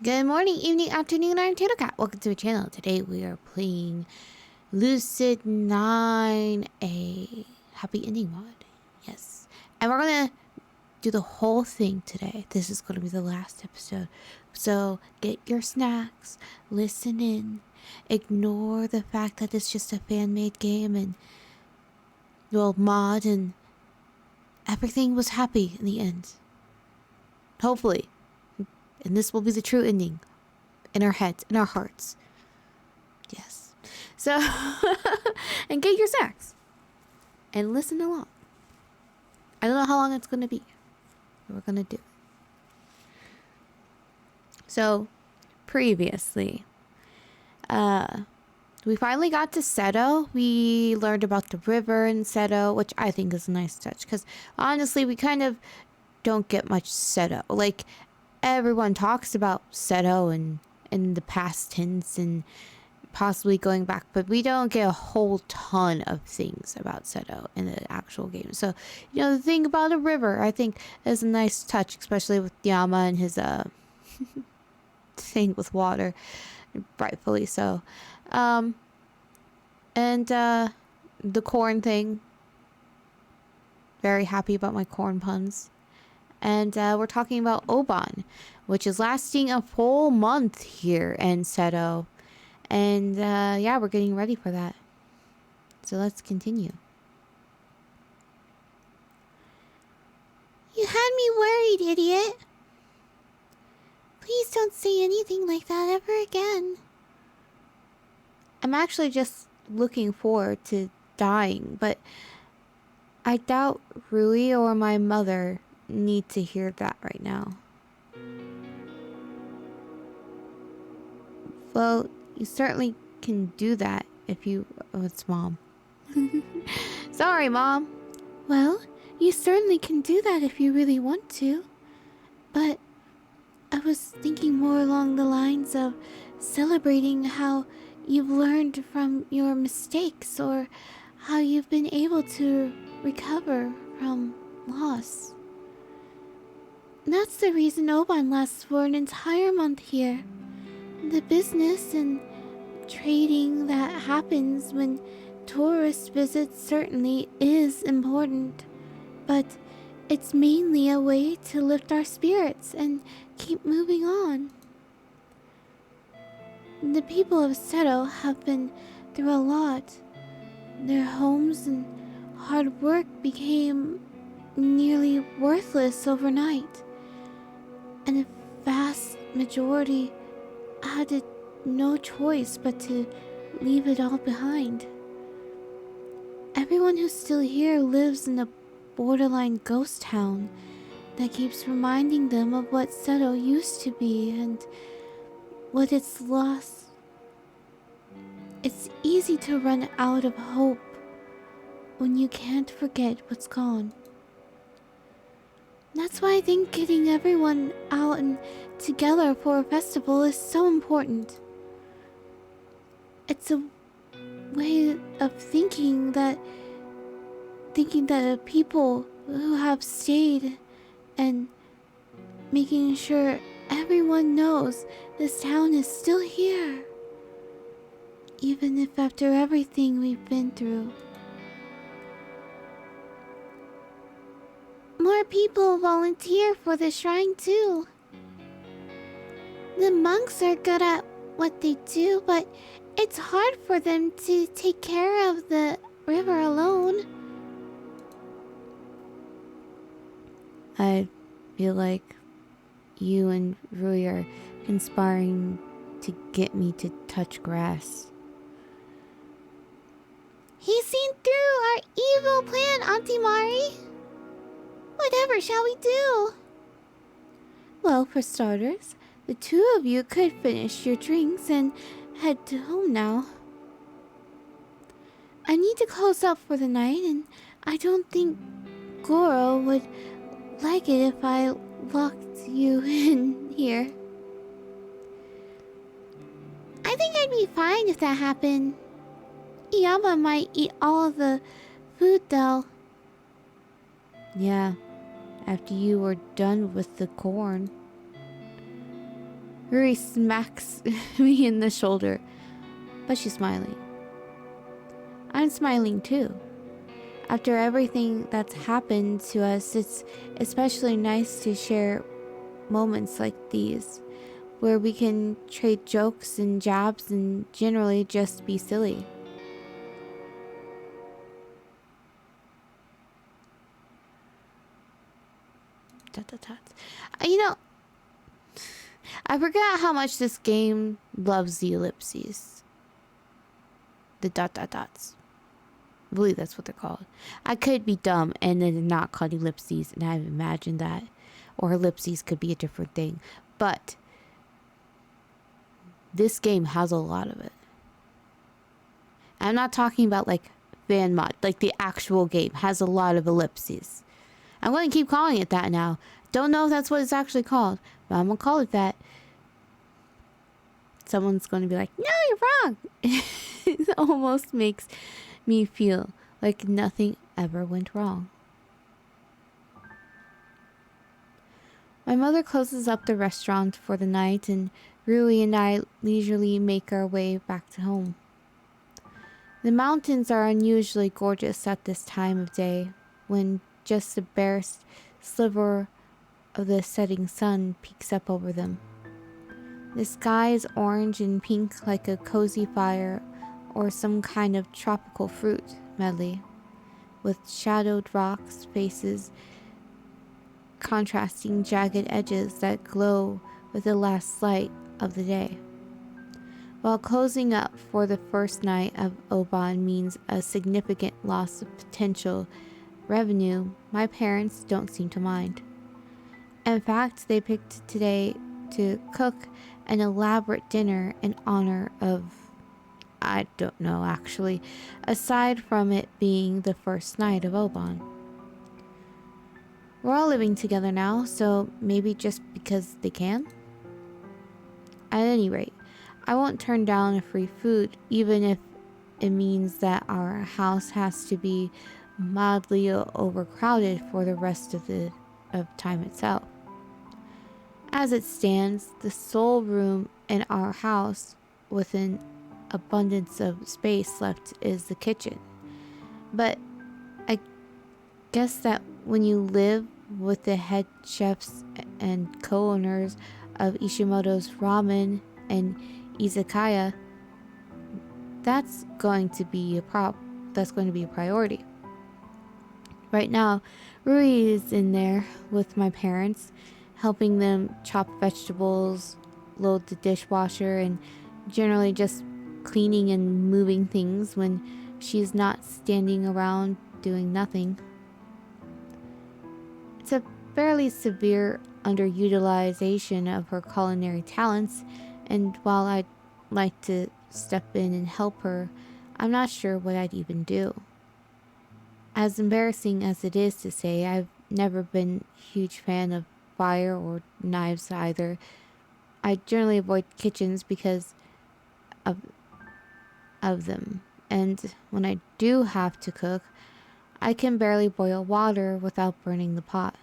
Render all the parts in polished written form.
Good morning, evening, afternoon, I'm tatocat. Welcome to the channel. Today we are playing Lucid9, a happy ending mod. Yes. And we're gonna do the whole thing today. This is gonna be the last episode. So get your snacks, listen in, ignore the fact that it's just a fan-made game and mod, and everything was happy in the end. Hopefully. And this will be the true ending. In our heads, in our hearts. Yes. So, and get your snacks. And listen along. I don't know how long it's going to be. But we're going to do it. So, previously, we finally got to Seto. We learned about the river in Seto, which I think is a nice touch. Because, honestly, we kind of don't get much Seto. Like, everyone talks about Seto and in the past tense and possibly going back, but we don't get a whole ton of things about Seto in the actual game. So, you know, the thing about a river, I think, is a nice touch, especially with Yama and his thing with water, rightfully so. And the corn thing, very happy about my corn puns. And we're talking about Oban, which is lasting a full month here in Seto. And yeah, we're getting ready for that. So let's continue. You had me worried, idiot. Please don't say anything like that ever again. I'm actually just looking forward to dying, but I doubt Rui or my mother need to hear that right now. Well, you certainly can do that if you... Oh, it's Mom. Sorry, Mom. Well, you certainly can do that if you really want to. But I was thinking more along the lines of celebrating how you've learned from your mistakes or how you've been able to recover from loss. That's the reason Oban lasts for an entire month here. The business and trading that happens when tourists visit certainly is important, but it's mainly a way to lift our spirits and keep moving on. The people of Seto have been through a lot. Their homes and hard work became nearly worthless overnight, and a vast majority had no choice but to leave it all behind. Everyone who's still here lives in a borderline ghost town that keeps reminding them of what Seto used to be and what it's lost. It's easy to run out of hope when you can't forget what's gone. That's why I think getting everyone out and together for a festival is so important. It's a way of thinking that the people who have stayed and making sure everyone knows this town is still here, even if after everything we've been through. More people volunteer for the shrine too. The monks are good at what they do, but it's hard for them to take care of the river alone. I feel like you and Rui are conspiring to get me to touch grass. He's seen through our evil plan, Auntie Mari. Whatever shall we do? Well, for starters, the two of you could finish your drinks and head to home now. I need to close up for the night, and I don't think Goro would like it if I locked you in here. I think I'd be fine if that happened. Yama might eat all of the food though. Yeah, after you were done with the corn. Rui smacks me in the shoulder, but she's smiling. I'm smiling too. After everything that's happened to us, it's especially nice to share moments like these, where we can trade jokes and jabs and generally just be silly. You know, I forgot how much this game loves the ellipses. The dot dot dots. I believe that's what they're called. I could be dumb and then they're not called ellipses, and I've imagined that. Or ellipses could be a different thing. But this game has a lot of it. I'm not talking about like fan mod, like the actual game has a lot of ellipses. I'm going to keep calling it that now. Don't know if that's what it's actually called, but I'm going to call it that. Someone's going to be like, no, you're wrong. It almost makes me feel like nothing ever went wrong. My mother closes up the restaurant for the night, and Rui and I leisurely make our way back to home. The mountains are unusually gorgeous at this time of day, when just the barest sliver of the setting sun peeks up over them. The sky is orange and pink like a cozy fire or some kind of tropical fruit medley, with shadowed rocks, faces, contrasting jagged edges that glow with the last light of the day. While closing up for the first night of Oban means a significant loss of potential revenue, my parents don't seem to mind. In fact, they picked today to cook an elaborate dinner in honor of, I don't know actually, aside from it being the first night of Oban. We're all living together now, so maybe just because they can? At any rate, I won't turn down a free food, even if it means that our house has to be mildly overcrowded for the rest of time itself. As it stands, the sole room in our house with an abundance of space left is the kitchen. But I guess that when you live with the head chefs and co-owners of Ishimoto's Ramen and Izakaya, that's going to be a priority. Right now, Rui is in there with my parents, helping them chop vegetables, load the dishwasher, and generally just cleaning and moving things when she's not standing around doing nothing. It's a fairly severe underutilization of her culinary talents, and while I'd like to step in and help her, I'm not sure what I'd even do. As embarrassing as it is to say, I've never been a huge fan of fire or knives either. I generally avoid kitchens because of them, and when I do have to cook, I can barely boil water without burning the pot.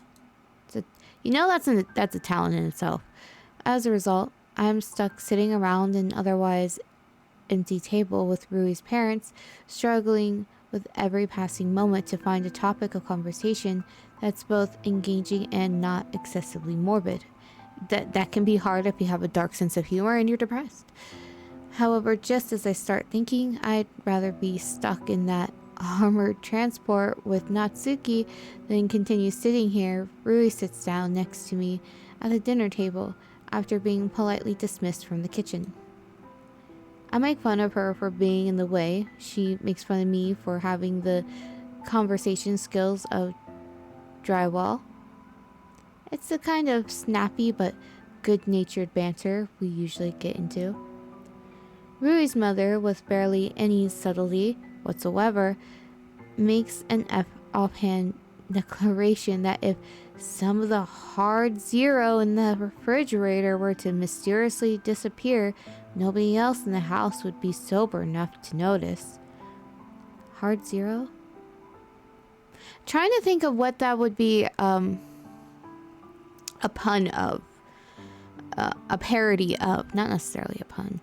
So, that's a talent in itself. As a result, I'm stuck sitting around an otherwise empty table with Rui's parents, struggling with every passing moment to find a topic of conversation that's both engaging and not excessively morbid. That can be hard if you have a dark sense of humor and you're depressed. However, just as I start thinking I'd rather be stuck in that armored transport with Natsuki than continue sitting here, Rui sits down next to me at the dinner table after being politely dismissed from the kitchen. I make fun of her for being in the way. She makes fun of me for having the conversation skills of drywall. It's the kind of snappy but good-natured banter we usually get into. Rui's mother, with barely any subtlety whatsoever, makes an offhand declaration that if some of the hard zero in the refrigerator were to mysteriously disappear, nobody else in the house would be sober enough to notice. Hard zero? Trying to think of what that would be a pun of. a parody of, not necessarily a pun.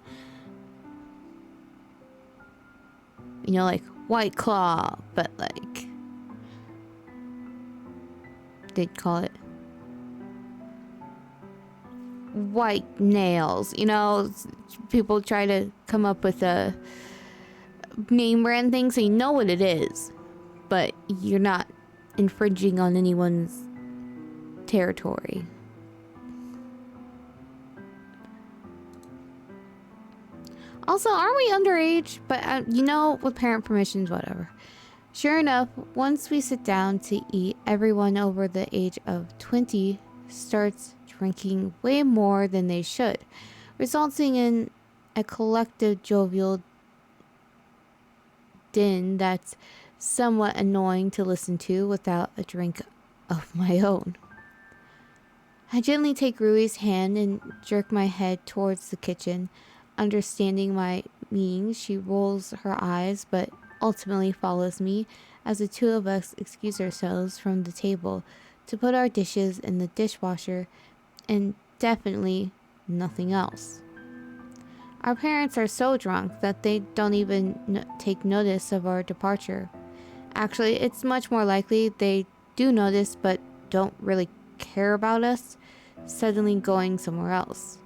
You know, like White Claw, but like they'd call it white nails. You know, people try to come up with a name brand thing so you know what it is, but you're not infringing on anyone's territory. Also, aren't we underage? But you know, with parent permissions, whatever. Sure enough, once we sit down to eat, everyone over the age of 20 starts drinking way more than they should, resulting in a collective jovial din that's somewhat annoying to listen to without a drink of my own. I gently take Rui's hand and jerk my head towards the kitchen. Understanding my meaning, she rolls her eyes but ultimately follows me as the two of us excuse ourselves from the table to put our dishes in the dishwasher and definitely nothing else. Our parents are so drunk that they don't even take notice of our departure. Actually, it's much more likely they do notice but don't really care about us suddenly going somewhere else.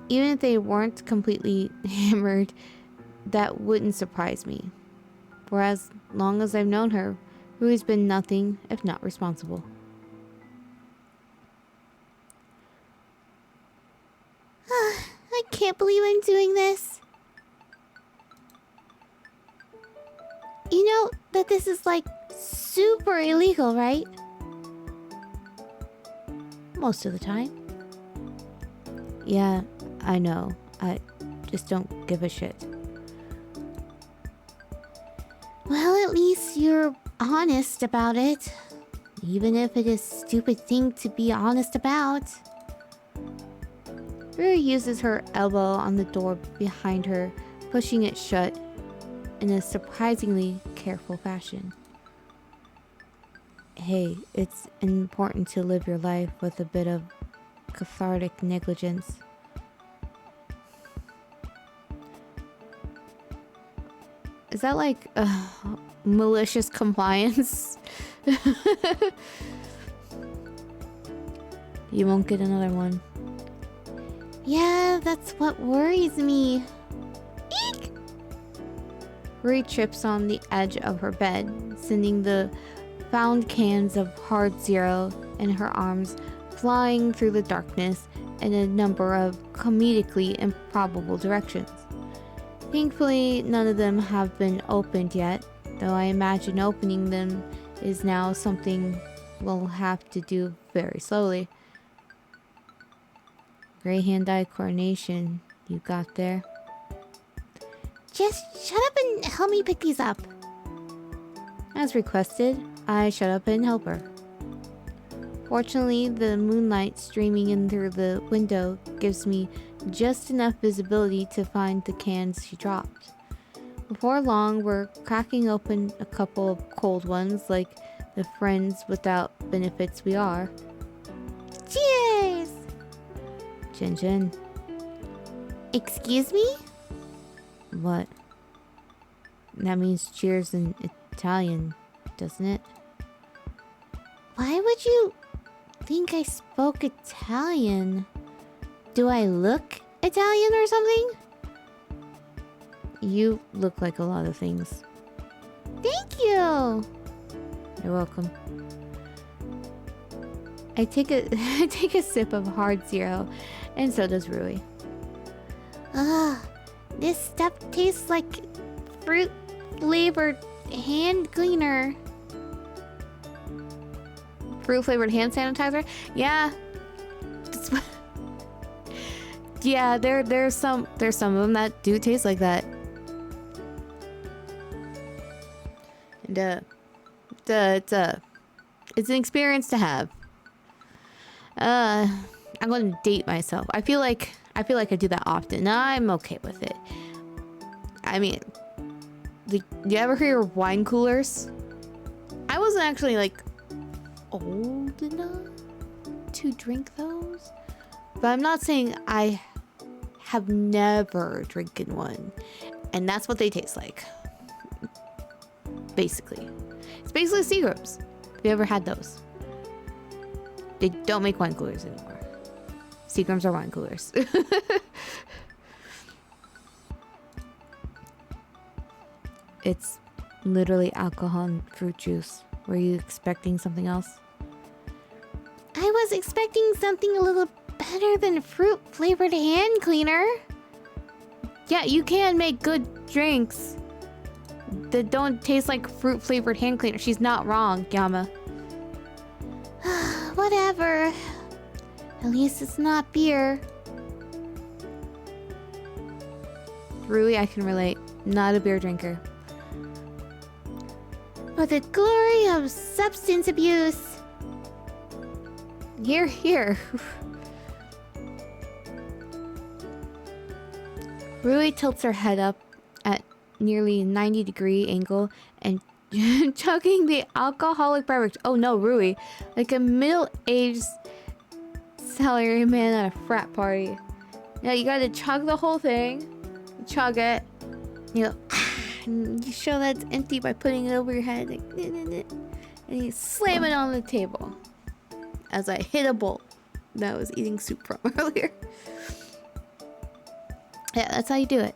Even if they weren't completely hammered, that wouldn't surprise me. For as long as I've known her, Rui's been nothing if not responsible. I can't believe I'm doing this. You know that this is like super illegal, right? Most of the time. Yeah, I know. I just don't give a shit. Well, at least you're honest about it. Even if it is a stupid thing to be honest about. Rui uses her elbow on the door behind her, pushing it shut in a surprisingly careful fashion. Hey, it's important to live your life with a bit of cathartic negligence. Is that like malicious compliance? You won't get another one. Yeah, that's what worries me. Eek! Rui trips on the edge of her bed, sending the found cans of Hard Zero in her arms flying through the darkness in a number of comedically improbable directions. Thankfully, none of them have been opened yet, though I imagine opening them is now something we'll have to do very slowly. Great hand-eye coordination you got there. Just shut up and help me pick these up. As requested, I shut up and help her. Fortunately, the moonlight streaming in through the window gives me just enough visibility to find the cans she dropped. Before long, we're cracking open a couple of cold ones like the friends without benefits we are. Cheers! Jen Jen. Excuse me? What? That means cheers in Italian, doesn't it? Why would you think I spoke Italian? Do I look Italian or something? You look like a lot of things. Thank you! You're welcome. I take a sip of Hard Zero, and so does Rui. This stuff tastes like fruit-flavored hand cleaner. Fruit-flavored hand sanitizer? Yeah. Yeah, there's some of them that do taste like that. And it's an experience to have. I'm gonna date myself. I feel like I do that often. I'm okay with it. I mean, do you ever hear of wine coolers? I wasn't actually like old enough to drink those, But I'm not saying I have never drinking one. And that's what they taste like. Basically. It's basically Seagrams. Have you ever had those? They don't make wine coolers anymore. Seagrams are wine coolers. It's literally alcohol and fruit juice. Were you expecting something else? I was expecting something a little better than fruit flavored hand cleaner. Yeah, you can make good drinks that don't taste like fruit flavored hand cleaner. She's not wrong, Yama. Whatever. At least it's not beer. Rui, I can relate. Not a beer drinker. But the glory of substance abuse. Here. Rui tilts her head up at nearly 90-degree angle and chugging the alcoholic beverage. Oh no, Rui. Like a middle-aged salary man at a frat party. Yeah, you gotta chug the whole thing. Chug it. You know, and you show that it's empty by putting it over your head. Like, and you slam it on the table. As I hit a bowl that I was eating soup from earlier. Yeah, that's how you do it.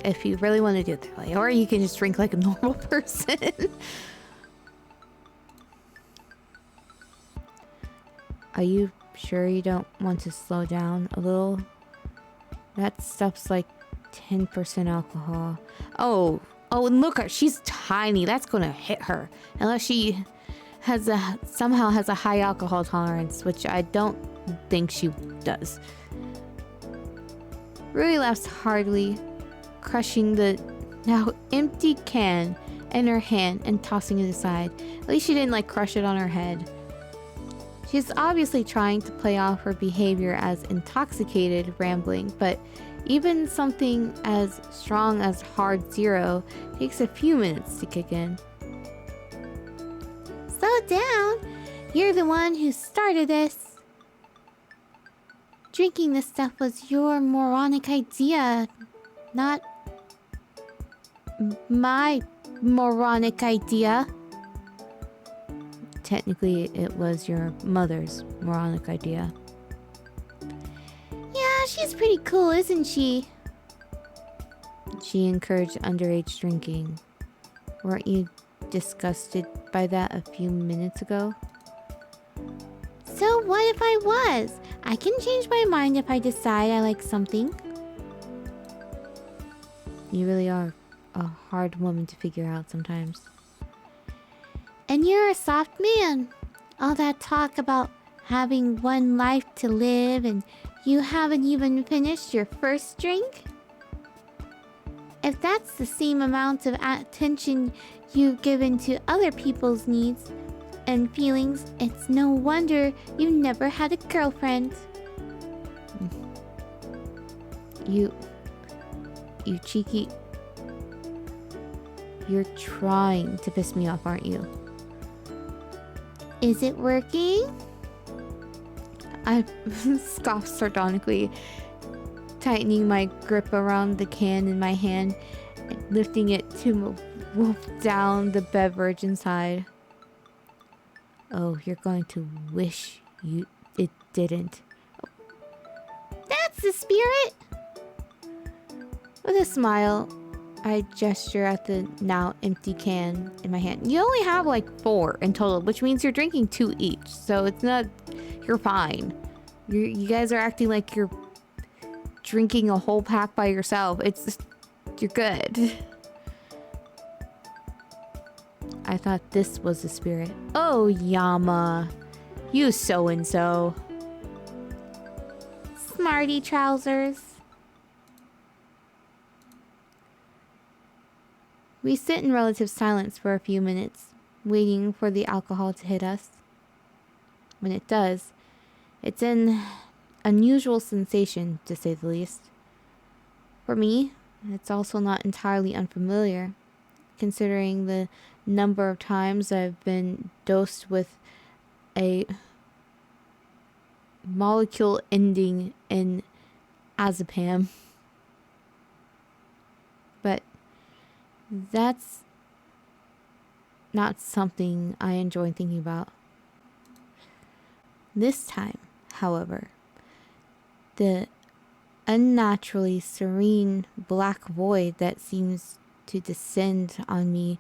If you really want to do it that way. Or you can just drink like a normal person. Are you sure you don't want to slow down a little? That stuff's like 10% alcohol. Oh, and look, she's tiny. That's gonna hit her. Unless she has somehow has a high alcohol tolerance, which I don't think she does. Rui laughs heartily, crushing the now empty can in her hand and tossing it aside. At least she didn't like crush it on her head. She's obviously trying to play off her behavior as intoxicated rambling, but even something as strong as hard zero takes a few minutes to kick in. Slow down! You're the one who started this. Drinking this stuff was your moronic idea, not my moronic idea. Technically, it was your mother's moronic idea. Yeah, she's pretty cool, isn't she? She encouraged underage drinking. Weren't you disgusted by that a few minutes ago? So what if I was? I can change my mind if I decide I like something. You really are a hard woman to figure out sometimes. And you're a soft man. All that talk about having one life to live and you haven't even finished your first drink? If that's the same amount of attention you've given to other people's needs and feelings, it's no wonder you never had a girlfriend. You cheeky... You're trying to piss me off, aren't you? Is it working? I scoffed sardonically, tightening my grip around the can in my hand and lifting it to wolf down the beverage inside. Oh, you're going to wish it didn't. That's the spirit! With a smile, I gesture at the now empty can in my hand. You only have like 4 in total, which means you're drinking 2 each. So it's not... You're fine. You guys are acting like you're drinking a whole pack by yourself. It's just... You're good. I thought this was the spirit. Oh, Yama. You so-and-so. Smarty trousers. We sit in relative silence for a few minutes, waiting for the alcohol to hit us. When it does, it's an unusual sensation, to say the least. For me, it's also not entirely unfamiliar, considering the number of times I've been dosed with a molecule ending in azepam. But that's not something I enjoy thinking about. This time, however, the unnaturally serene black void that seems to descend on me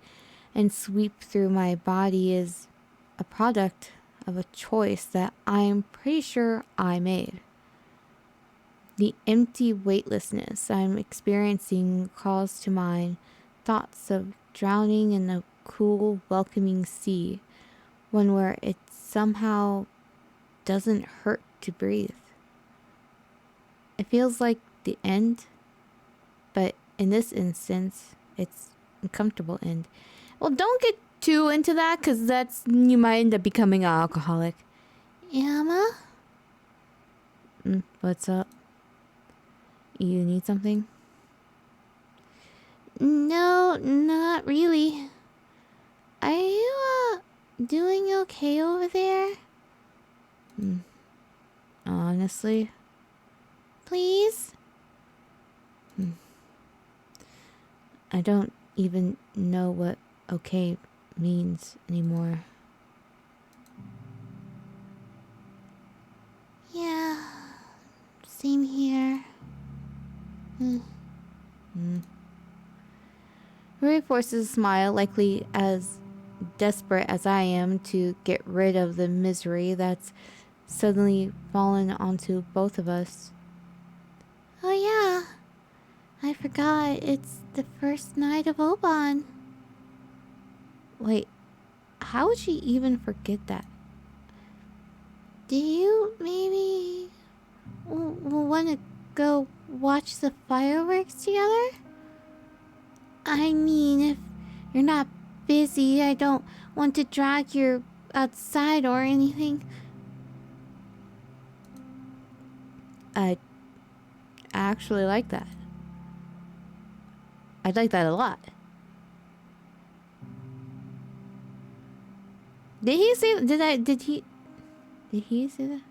and sweep through my body is a product of a choice that I'm pretty sure I made. The empty weightlessness I'm experiencing calls to mind thoughts of drowning in a cool, welcoming sea, one where it somehow doesn't hurt to breathe. It feels like the end, but in this instance, it's a comfortable end. Well, don't get too into that, because you might end up becoming an alcoholic. Emma? What's up? You need something? No, not really. Are you, doing okay over there? Honestly? Please? I don't even know what okay means anymore. Yeah, same here. Rui forces a smile, likely as desperate as I am to get rid of the misery that's suddenly fallen onto both of us. Oh yeah, I forgot it's the first night of Oban. Wait, how would she even forget that? Do you maybe want to go watch the fireworks together? I mean, if you're not busy, I don't want to drag you outside or anything. I actually like that. I'd like that a lot. Did he say did he say that?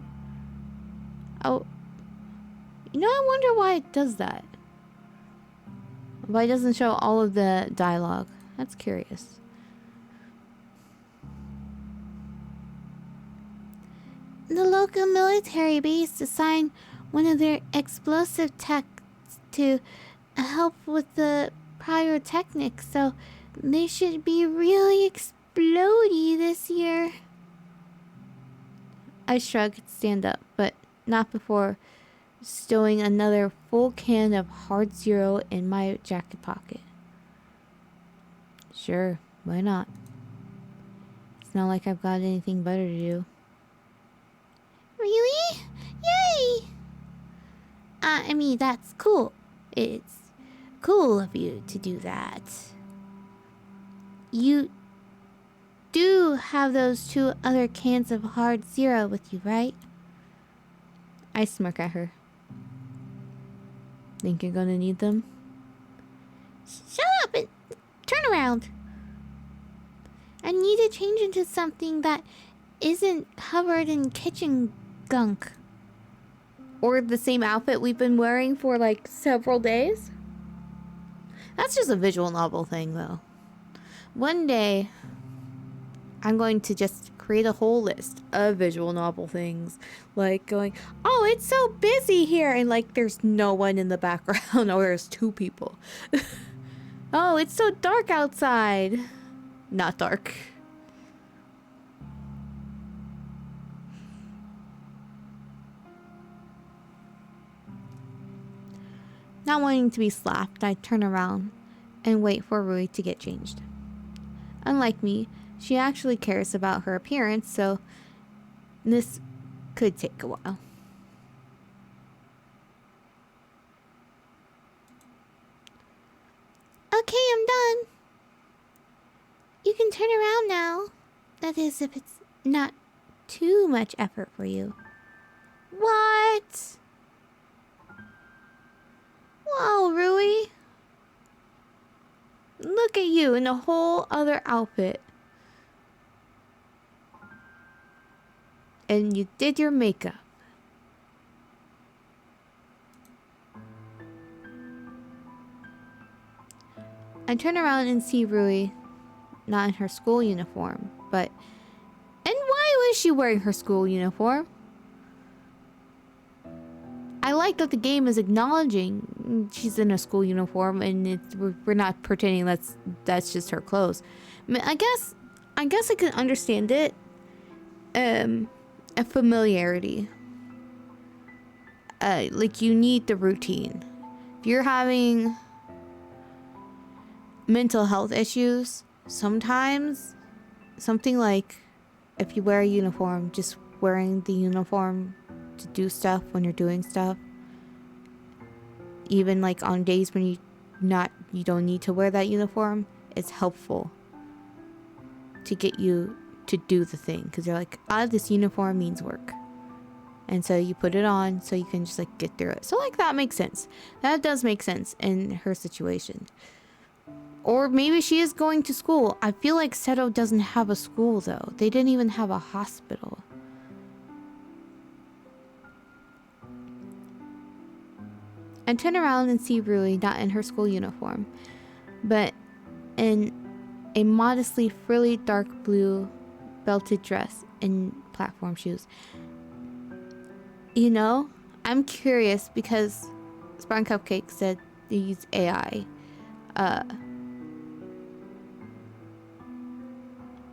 Oh, I wonder why it does that. Why it doesn't show all of the dialogue. That's curious. The local military base assigned one of their explosive techs to help with the pyrotechnics, so they should be really explodey this year. I shrug and stand up, but not before stowing another full can of Hard Zero in my jacket pocket. Sure, why not? It's not like I've got anything better to do. Really? Yay! I mean, that's cool. It's cool of you to do that. You do have those 2 other cans of Hard Zero with you, right? I smirk at her. Think you're gonna need them? Shut up and turn around. I need to change into something that isn't covered in kitchen gunk. Or the same outfit we've been wearing for like several days? That's just a visual novel thing, though. One day, I'm going to just create a whole list of visual novel things. Like going, oh, it's so busy here. And like, there's no one in the background. Or there's 2 people. Oh, it's so dark outside. Not dark. Not wanting to be slapped, I turn around and wait for Rui to get changed. Unlike me, she actually cares about her appearance, so this could take a while. Okay, I'm done. You can turn around now. That is, if it's not too much effort for you. What? Wow, Rui. Look at you in a whole other outfit. and you did your makeup. I turn around and see Rui, not in her school uniform, but... And why was she wearing her school uniform? I like that the game is acknowledging she's in a school uniform, and we're not pretending that's just her clothes. I mean, I guess I can understand it. A familiarity. Like you need the routine. If you're having mental health issues, sometimes something like if you wear a uniform, just wearing the uniform to do stuff when you're doing stuff, even like on days when you don't need to wear that uniform, it's helpful to get you to do the thing, because you're like, this uniform means work, and so you put it on so you can just like get through it. So like that makes sense. That does make sense in her situation. Or maybe she is going to school. I feel like Seto doesn't have a school though. They didn't even have a hospital. I turn around and see Rui not in her school uniform, but in a modestly frilly dark blue belted dress and platform shoes. You know, I'm curious because Spartancupcake said they use AI.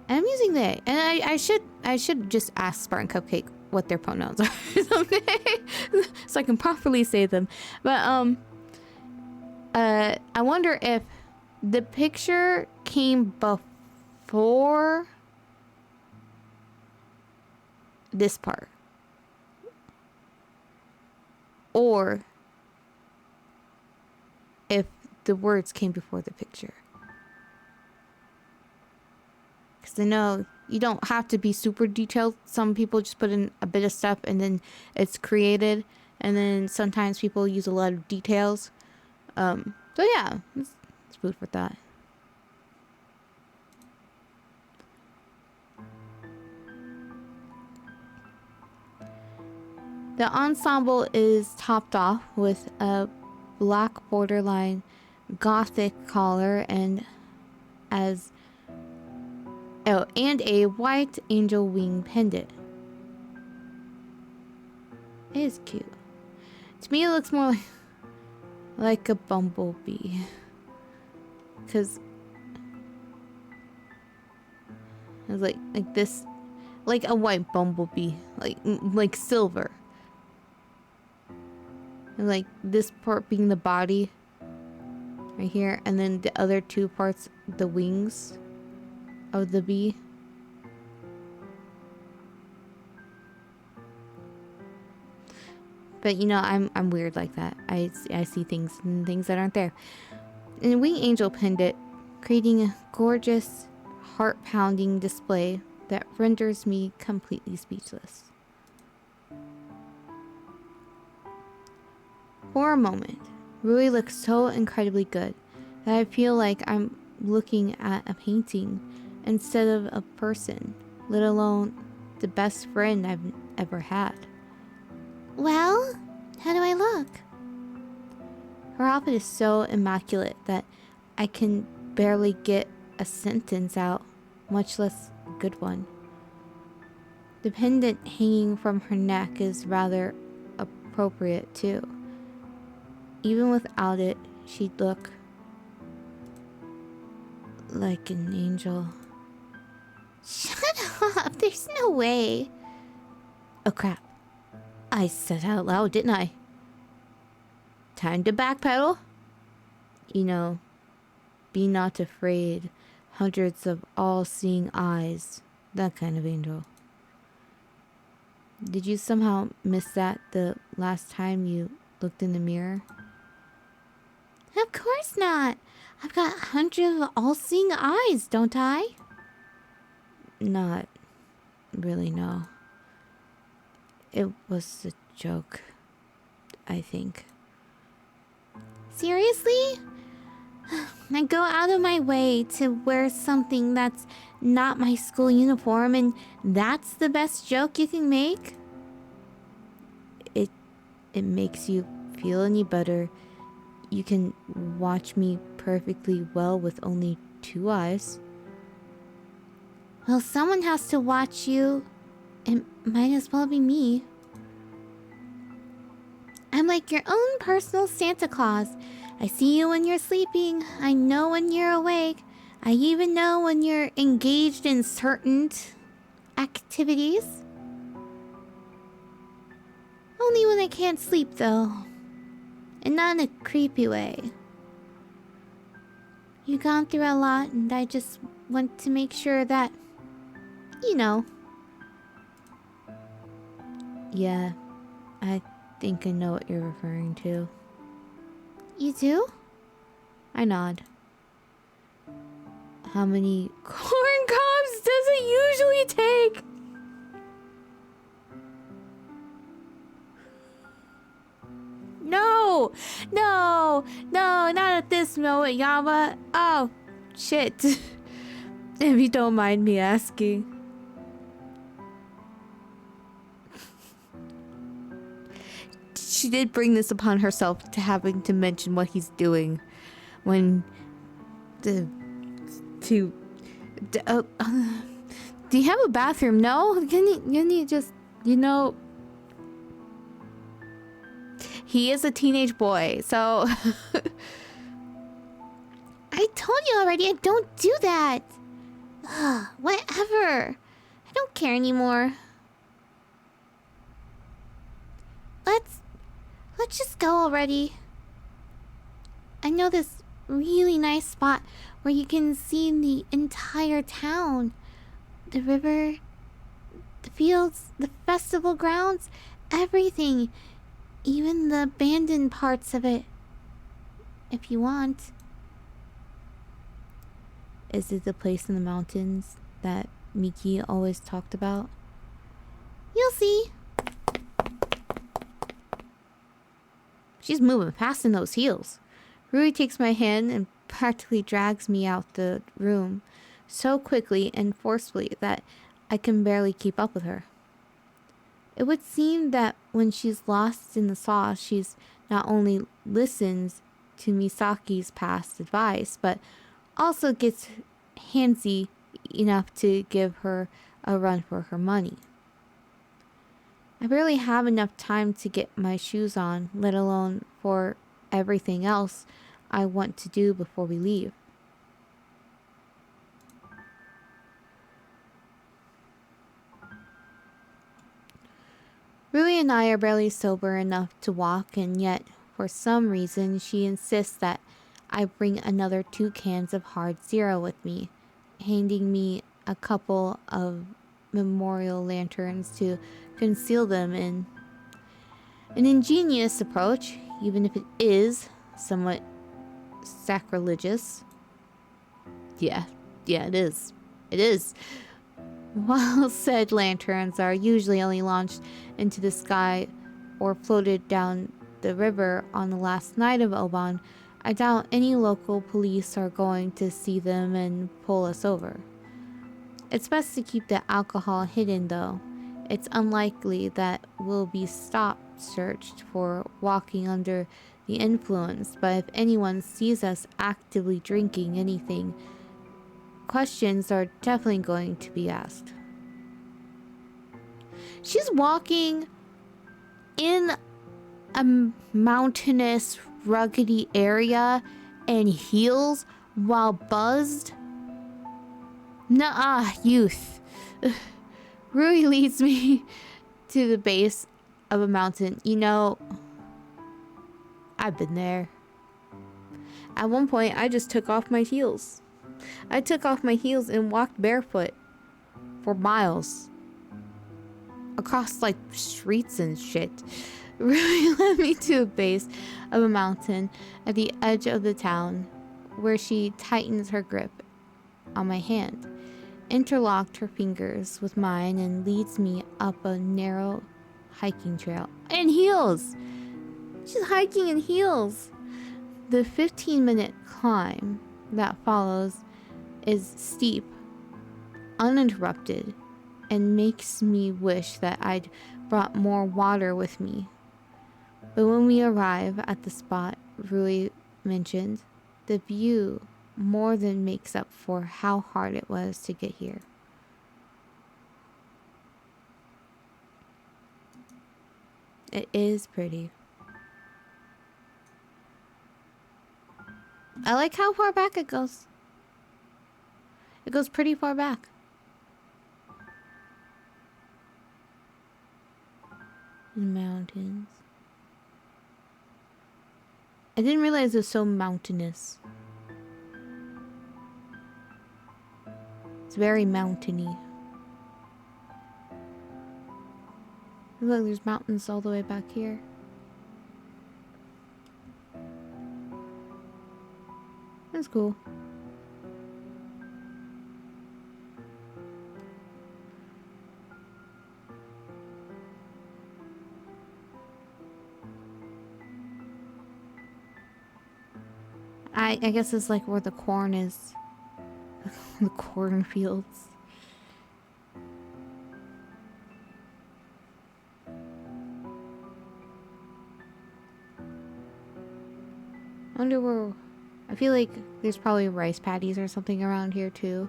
I'm using they, and I should just ask Spartancupcake what their pronouns are someday, so I can properly say them. But I wonder if the picture came before this part, or if the words came before the picture. Because I know you don't have to be super detailed. Some people just put in a bit of stuff and then it's created. And then sometimes people use a lot of details. So yeah, it's food for thought. The ensemble is topped off with a black borderline gothic collar and a white angel wing pendant. It is cute. To me, it looks more like a bumblebee. Because it's like this, like a white bumblebee, like silver. And like this part being the body right here, and then the other two parts, the wings of the bee. But you know, I'm weird like that. I see things and things that aren't there. And a wing angel pendant, creating a gorgeous, heart-pounding display that renders me completely speechless. For a moment, Rui looks so incredibly good that I feel like I'm looking at a painting instead of a person, let alone the best friend I've ever had. Well, how do I look? Her outfit is so immaculate that I can barely get a sentence out, much less a good one. The pendant hanging from her neck is rather appropriate too. Even without it, she'd look like an angel. Shut up! There's no way. Oh crap. I said out loud, didn't I? Time to backpedal. You know, be not afraid. Hundreds of all-seeing eyes. That kind of angel. Did you somehow miss that the last time you looked in the mirror? Of course not. I've got hundreds of all-seeing eyes, don't I? Not really, no. It was a joke, I think. Seriously? I go out of my way to wear something that's not my school uniform, and that's the best joke you can make? It makes you feel any better. You can watch me perfectly well with only 2 eyes. Well, someone has to watch you. It might as well be me. I'm like your own personal Santa Claus. I see you when you're sleeping. I know when you're awake. I even know when you're engaged in certain activities. Only when I can't sleep, though. And not in a creepy way. You've gone through a lot, and I just want to make sure that, you know. Yeah, I think I know what you're referring to. You do? I nod. How many corn cobs does it usually take? No! No! No, not at this moment, Yama. Oh, shit. If you don't mind me asking. She did bring this upon herself to having to mention what he's doing when do you have a bathroom? No? Can you just, you know, he is a teenage boy, so I told you already, I don't do that. Ugh, whatever. I don't care anymore. Let's just go already. I know this really nice spot where you can see the entire town. The river, the fields, the festival grounds, everything. Even the abandoned parts of it. If you want. Is it the place in the mountains that Miki always talked about? You'll see. She's moving fast in those heels. Rui takes my hand and practically drags me out the room so quickly and forcefully that I can barely keep up with her. It would seem that when she's lost in the sauce, she's not only listens to Misaki's past advice, but also gets handsy enough to give her a run for her money. I barely have enough time to get my shoes on, let alone for everything else I want to do before we leave. Rui and I are barely sober enough to walk, and yet, for some reason, she insists that I bring another 2 cans of hard zero with me, handing me a couple of memorial lanterns to conceal them in. An ingenious approach, even if it is somewhat sacrilegious. Yeah, it is. It is. While said lanterns are usually only launched into the sky or floated down the river on the last night of Oban, I doubt any local police are going to see them and pull us over. It's best to keep the alcohol hidden, though. It's unlikely that we'll be searched for walking under the influence, but if anyone sees us actively drinking anything, questions are definitely going to be asked. She's walking in a mountainous, ruggedy area in heels while buzzed? Nuh-uh, youth. Rui leads me to the base of a mountain. You know, I've been there. At one point, I just took off my heels. I took off my heels and walked barefoot for miles. Across, like, streets and shit. Rui led me to a base of a mountain at the edge of the town, where she tightens her grip on my hand, interlocked her fingers with mine, and leads me up a narrow hiking trail. In heels! She's hiking in heels! The 15-minute climb that follows is steep, uninterrupted, and makes me wish that I'd brought more water with me. But when we arrive at the spot Rui mentioned, the view more than makes up for how hard it was to get here. It is pretty. I like how far back it goes. It goes pretty far back. Mountains. I didn't realize it was so mountainous. It's very mountainy. Look, there's mountains all the way back here. That's cool. I guess it's like where the corn is. The cornfields. I wonder where... I feel like there's probably rice paddies or something around here too.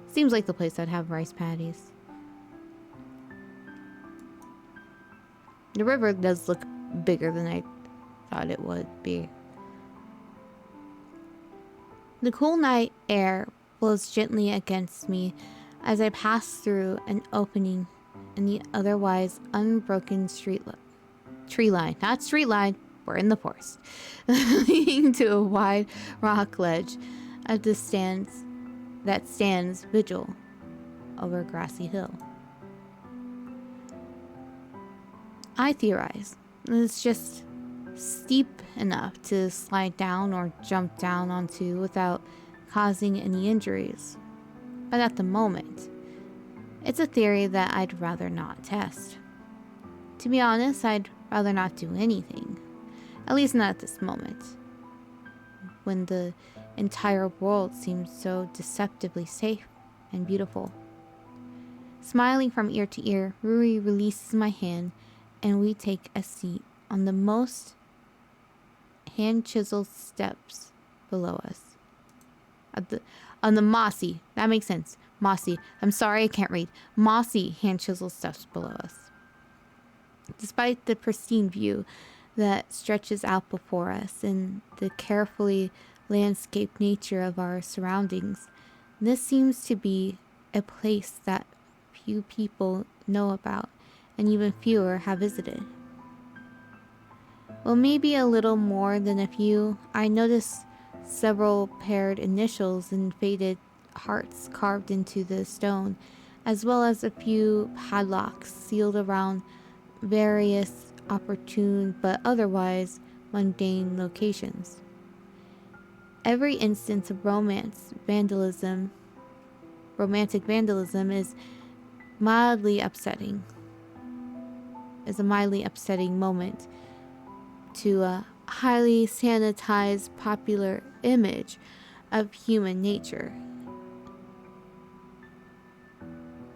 Seems like the place that'd have rice paddies. The river does look bigger than I thought it would be. The cool night air blows gently against me as I pass through an opening in the otherwise unbroken tree line. Not street line, we're in the forest. Leading to a wide rock ledge at the stands vigil over a grassy hill. I theorize it's just steep enough to slide down or jump down onto without causing any injuries. But at the moment, it's a theory that I'd rather not test. To be honest, I'd rather not do anything. At least not at this moment, when the entire world seems so deceptively safe and beautiful. Smiling from ear to ear, Rui releases my hand and we take a seat on the most hand-chiseled steps below us. On the mossy, that makes sense, mossy, I'm sorry I can't read, mossy hand-chiseled steps below us. Despite the pristine view that stretches out before us and the carefully landscaped nature of our surroundings, this seems to be a place that few people know about and even fewer have visited. Well, maybe a little more than a few. I noticed several paired initials and faded hearts carved into the stone, as well as a few padlocks sealed around various opportune but otherwise mundane locations. Every instance of romantic vandalism is mildly upsetting. Is a mildly upsetting moment to a highly sanitized popular image of human nature,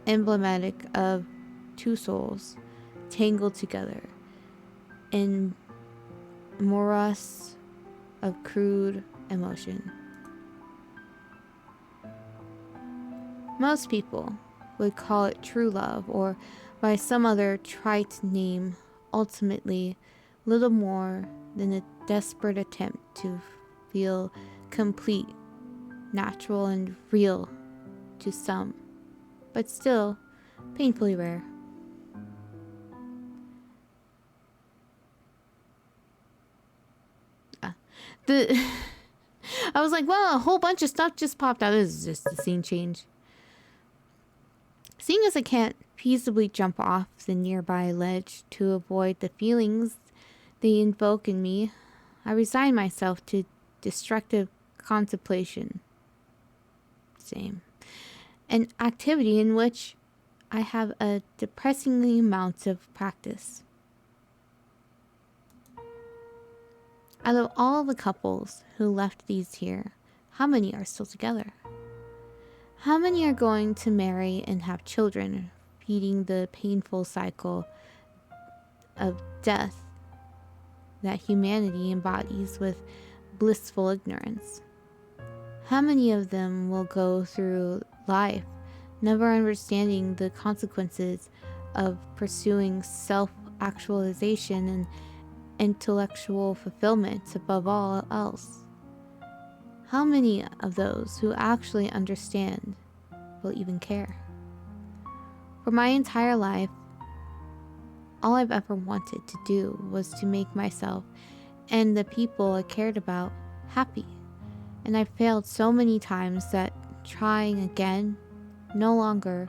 emblematic of two souls tangled together in morass of crude emotion. Most people would call it true love or by some other trite name, ultimately little more than a desperate attempt to feel complete, natural, and real to some, but still painfully rare. I was like, well, a whole bunch of stuff just popped out. This is just a scene change. Seeing as I can't feasibly jump off the nearby ledge to avoid the feelings they invoke in me, I resign myself to destructive contemplation. Same. An activity in which I have a depressingly amount of practice. Out of all the couples who left these here, how many are still together? How many are going to marry and have children, feeding the painful cycle of death that humanity embodies with blissful ignorance? How many of them will go through life never understanding the consequences of pursuing self-actualization and intellectual fulfillment above all else? How many of those who actually understand will even care? For my entire life, all I've ever wanted to do was to make myself and the people I cared about happy. And I've failed so many times that trying again no longer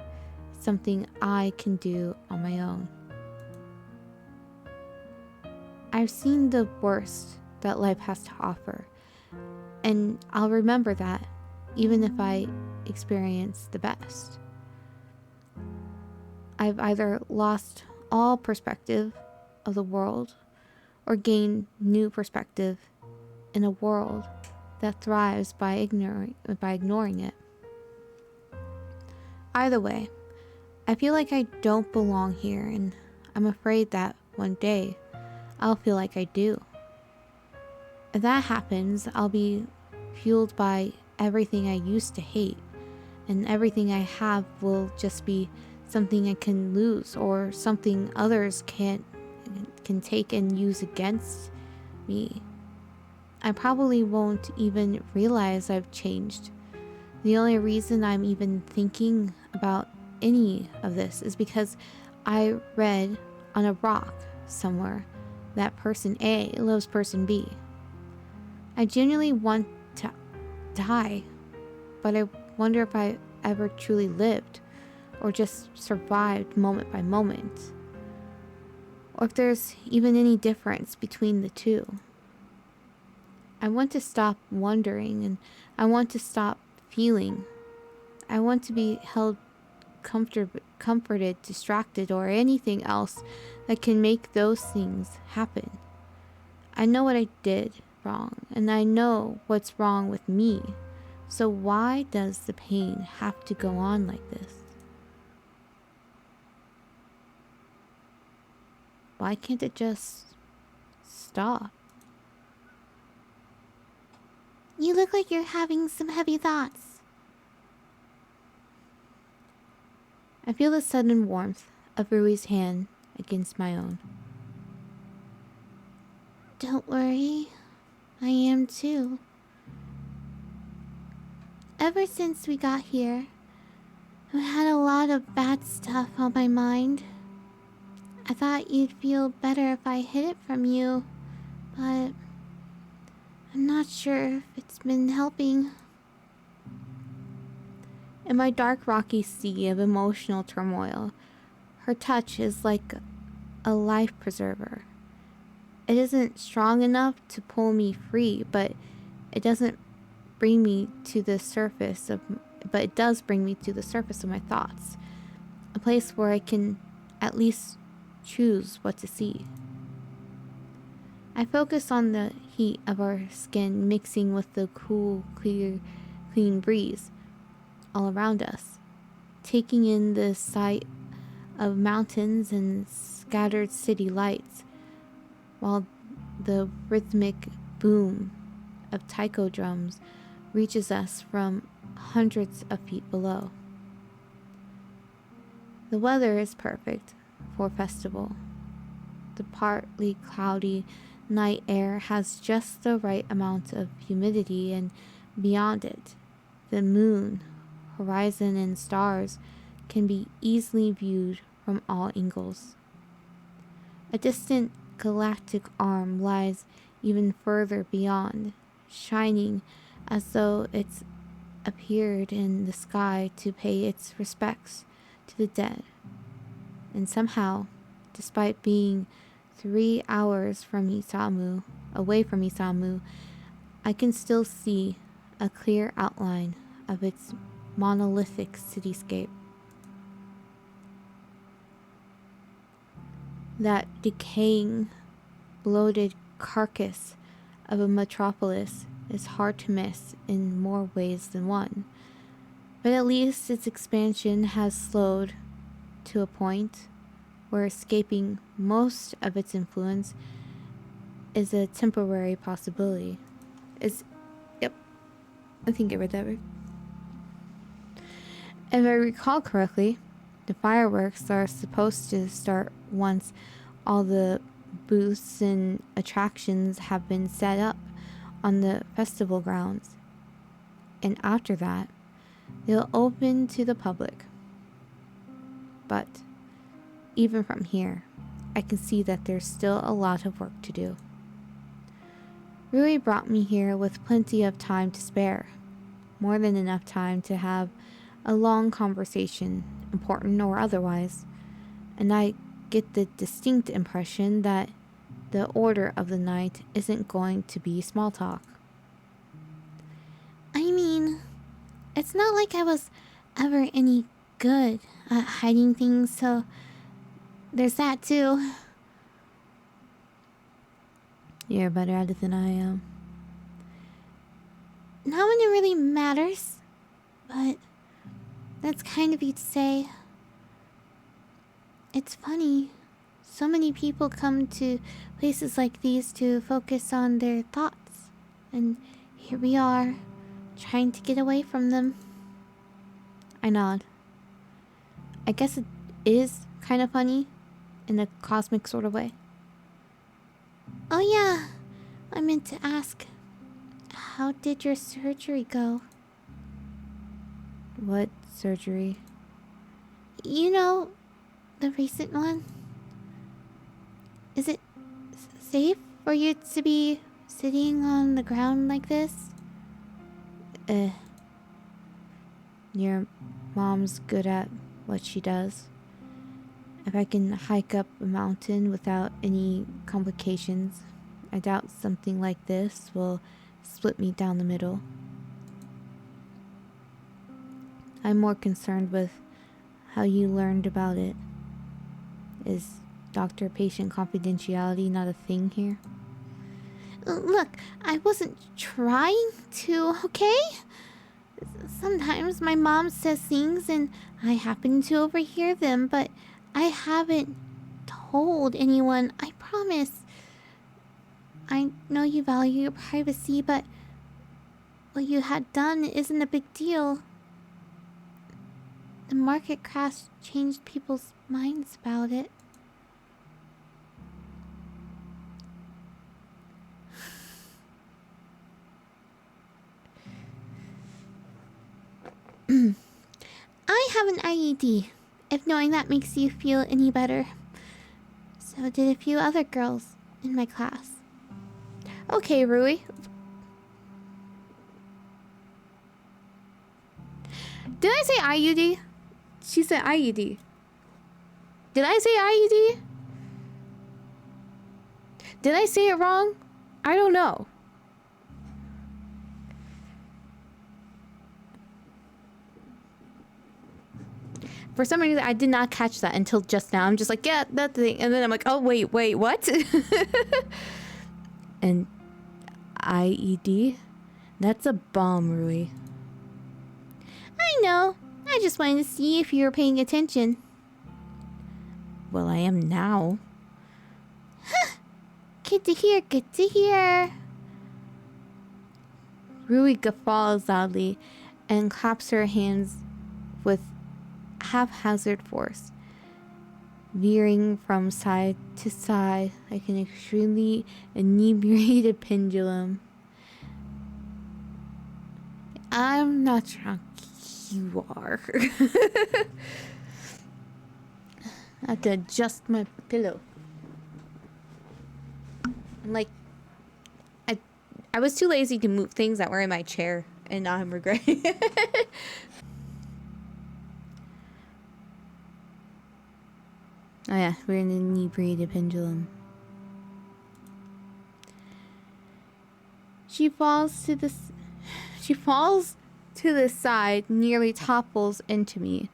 is something I can do on my own. I've seen the worst that life has to offer, and I'll remember that even if I experience the best. I've either lost all perspective of the world or gained new perspective in a world that thrives by ignoring it. Either way, I feel like I don't belong here, and I'm afraid that one day I'll feel like I do. If that happens, I'll be fueled by everything I used to hate, and everything I have will just be something I can lose or something others can take and use against me. I probably won't even realize I've changed. The only reason I'm even thinking about any of this is because I read on a rock somewhere that person A loves person B. I genuinely want to die, but I wonder if I ever truly lived or just survived moment by moment, or if there's even any difference between the two. I want to stop wondering, and I want to stop feeling. I want to be held comforted, distracted, or anything else that can make those things happen. I know what I did wrong, and I know what's wrong with me. So why does the pain have to go on like this? Why can't it just stop? You look like you're having some heavy thoughts. I feel the sudden warmth of Rui's hand against my own. Don't worry, I am too. Ever since we got here, I've had a lot of bad stuff on my mind. I thought you'd feel better if I hid it from you, but I'm not sure if it's been helping. In my dark, rocky sea of emotional turmoil, her touch is like a life preserver. It isn't strong enough to pull me free, but it doesn't bring me to the surface of it does bring me to the surface of my thoughts. A place where I can at least choose what to see. I focus on the heat of our skin mixing with the cool, clear, clean breeze all around us, taking in the sight of mountains and scattered city lights, while the rhythmic boom of taiko drums reaches us from hundreds of feet below. The weather is perfect for a festival. The partly cloudy night air has just the right amount of humidity, and beyond it, the moon, horizon, and stars can be easily viewed from all angles. A distant galactic arm lies even further beyond, shining as though it's appeared in the sky to pay its respects to the dead. And somehow, despite being 3 hours from away from Isamu, I can still see a clear outline of its monolithic cityscape. That decaying, bloated carcass of a metropolis is hard to miss in more ways than one. But at least its expansion has slowed to a point where escaping most of its influence is a temporary possibility. Yep, I think I read that right. If I recall correctly, the fireworks are supposed to start once all the booths and attractions have been set up on the festival grounds. And after that, they'll open to the public. But even from here, I can see that there's still a lot of work to do. Rui brought me here with plenty of time to spare. More than enough time to have a long conversation, important or otherwise. And I get the distinct impression that the order of the night isn't going to be small talk. I mean, it's not like I was ever any good at hiding things, so there's that too. You're better at it than I am. Not when it really matters, but that's kind of you to say. It's funny. So many people come to places like these to focus on their thoughts. And here we are, trying to get away from them. I nod. I guess it is kind of funny, in a cosmic sort of way. Oh yeah, I meant to ask, how did your surgery go? What surgery? You know, the recent one. Is it safe for you to be sitting on the ground like this? Your mom's good at what she does. If I can hike up a mountain without any complications, I doubt something like this will split me down the middle. I'm more concerned with how you learned about it. Is doctor-patient confidentiality not a thing here? Look, I wasn't trying to, okay? Sometimes my mom says things and I happen to overhear them, but I haven't told anyone, I promise. I know you value your privacy, but what you had done isn't a big deal. The market crash changed people's minds about it. I have an IED, if knowing that makes you feel any better. So did a few other girls in my class. Okay, Rui. Did I say IUD? She said IUD. Did I say IUD? Did I say it wrong? I don't know. For some reason, I did not catch that until just now. I'm just like, yeah, that thing. And then I'm like, oh, wait, what? And IED? That's a bomb, Rui. I know. I just wanted to see if you were paying attention. Well, I am now. Good to hear, good to hear. Rui guffaws loudly and claps her hands with haphazard force, veering from side to side like an extremely inebriated pendulum. I'm not drunk. You are. I have to adjust my pillow. I'm like, I was too lazy to move things that were in my chair, and now I'm regretting it. Oh yeah, we're in an inebriated pendulum. She falls to the side, nearly topples into me.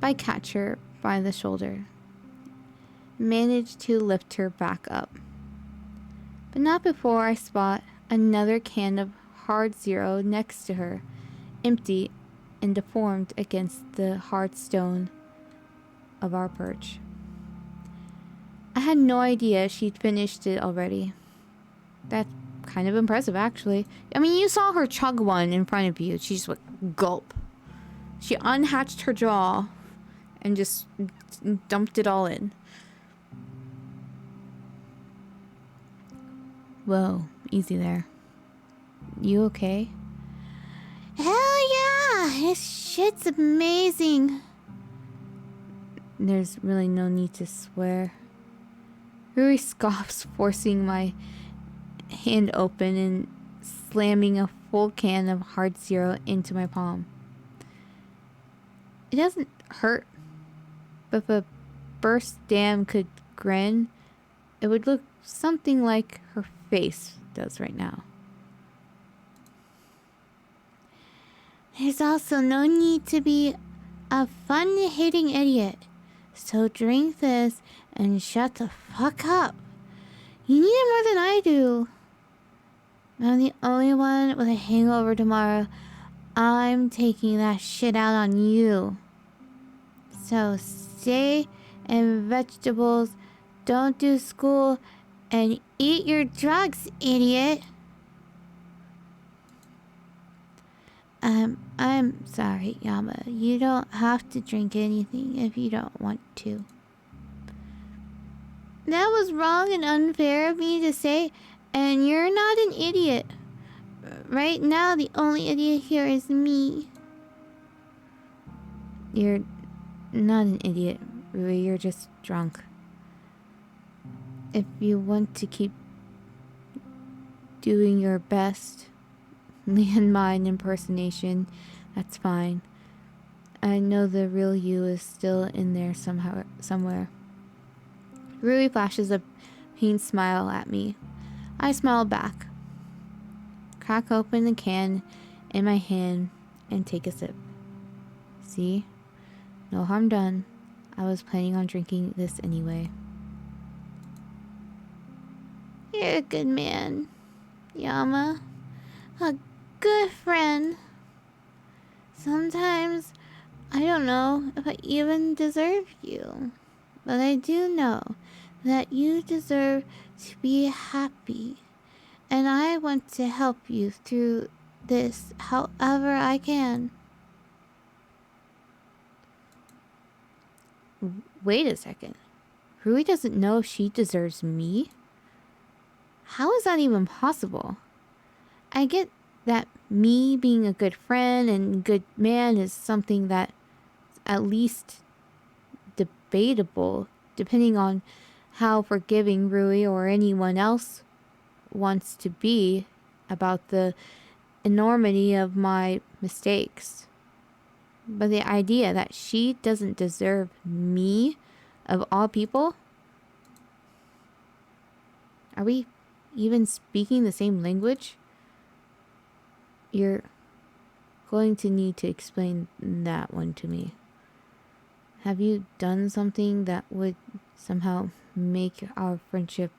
I catch her by the shoulder. Manage to lift her back up. But not before I spot another can of hard zero next to her, empty and deformed against the hard stone of our perch. I had no idea she'd finished it already. That's kind of impressive, actually. I mean, you saw her chug one in front of you. She just went gulp. She unhatched her jaw and just dumped it all in. Whoa, easy there. You okay? Hell yeah! This shit's amazing. There's really no need to swear. Rui scoffs, forcing my hand open and slamming a full can of hard zero into my palm. It doesn't hurt, but if a burst dam could grin, it would look something like her face does right now. There's also no need to be a fun-hating idiot. So drink this and shut the fuck up. You need it more than I do. I'm the only one with a hangover tomorrow. I'm taking that shit out on you. So stay and vegetables, don't do school, and eat your drugs, idiot. I'm sorry, Yama. You don't have to drink anything if you don't want to. That was wrong and unfair of me to say, and you're not an idiot. Right now, the only idiot here is me. You're not an idiot, Rui. You're just drunk. If you want to keep doing your best landmine impersonation, that's fine. I know the real you is still in there somewhere. Rui flashes a pained smile at me. I smile back, crack open the can in my hand, and take a sip. See? No harm done. I was planning on drinking this anyway. You're a good man, Yama. A good friend. Sometimes I don't know if I even deserve you, but I do know that you deserve to be happy, and I want to help you through this however I can. Wait a second. Rui doesn't know if she deserves me? How is that even possible? I get that me being a good friend and good man is something that at least debatable, depending on how forgiving Rui or anyone else wants to be about the enormity of my mistakes. But the idea that she doesn't deserve me, of all people? Are we even speaking the same language? You're going to need to explain that one to me. Have you done something that would somehow make our friendship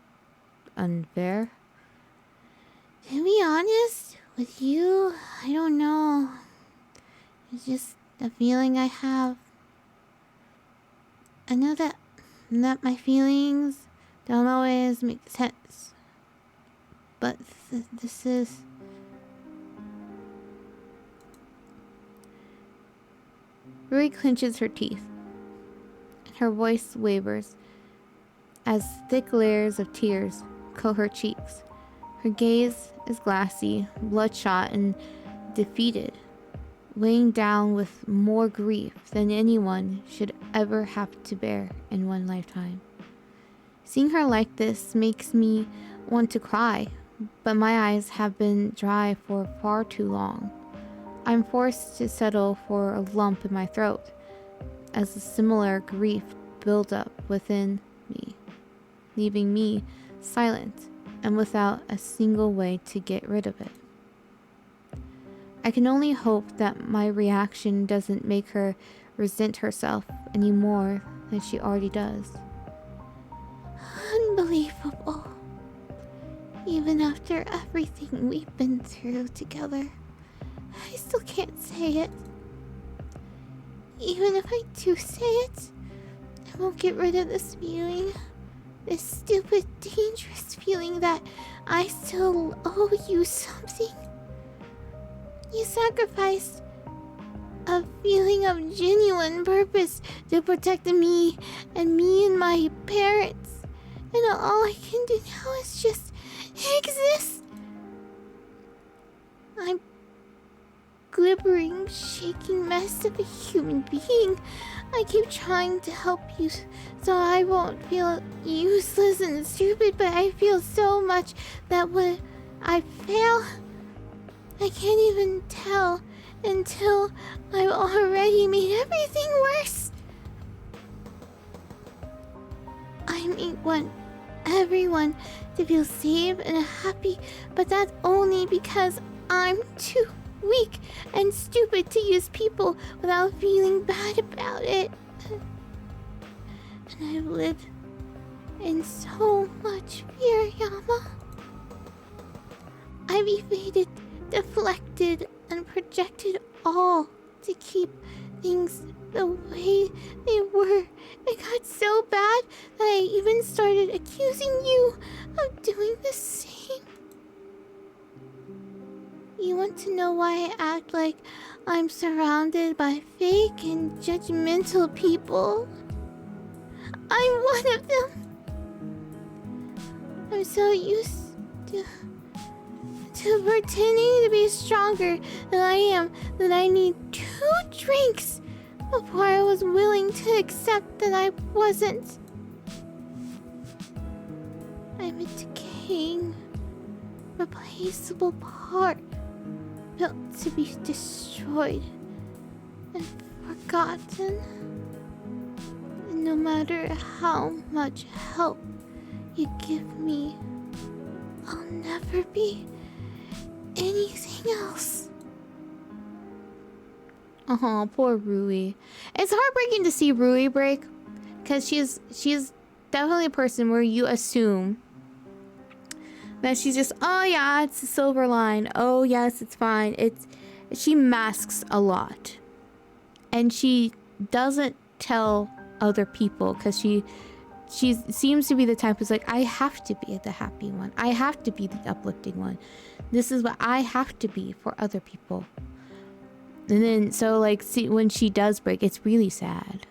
unfair? To be honest with you, I don't know. It's just the feeling I have. I know that my feelings don't always make sense. But this is... Rui clenches her teeth. Her voice wavers as thick layers of tears coat her cheeks. Her gaze is glassy, bloodshot, and defeated, weighing down with more grief than anyone should ever have to bear in one lifetime. Seeing her like this makes me want to cry, but my eyes have been dry for far too long. I'm forced to settle for a lump in my throat as a similar grief builds up within me, leaving me silent and without a single way to get rid of it. I can only hope that my reaction doesn't make her resent herself any more than she already does. Unbelievable. Even Even after everything we've been through together, I still can't say it. Even if I do say it, I won't get rid of this feeling. This stupid, dangerous feeling that I still owe you something. You sacrificed a feeling of genuine purpose to protect me and my parents. And all I can do now is just exist. I'm glibbering, shaking mess of a human being. I keep trying to help you so I won't feel useless and stupid, but I feel so much that when I fail, I can't even tell until I've already made everything worse. I want everyone to feel safe and happy, but that's only because I'm too weak and stupid to use people without feeling bad about it. And I've lived in so much fear, Yama. I've evaded, deflected, and projected all to keep things the way they were. It got so bad that I even started accusing you of doing the same. You want to know why I act like I'm surrounded by fake and judgmental people? I'm one of them. I'm so used to pretending to be stronger than I am that I need 2 drinks before I was willing to accept that I wasn't. I'm a decaying, replaceable part built to be destroyed and forgotten. And no matter how much help you give me, I'll never be anything else. Poor Rui. It's heartbreaking to see Rui break, because she's definitely a person where you assume that she's just, oh yeah, it's a silver line. Oh yes, it's fine. She masks a lot, and she doesn't tell other people because she seems to be the type who's like, I have to be the happy one. I have to be the uplifting one. This is what I have to be for other people. And then, so like, see, when she does break, it's really sad.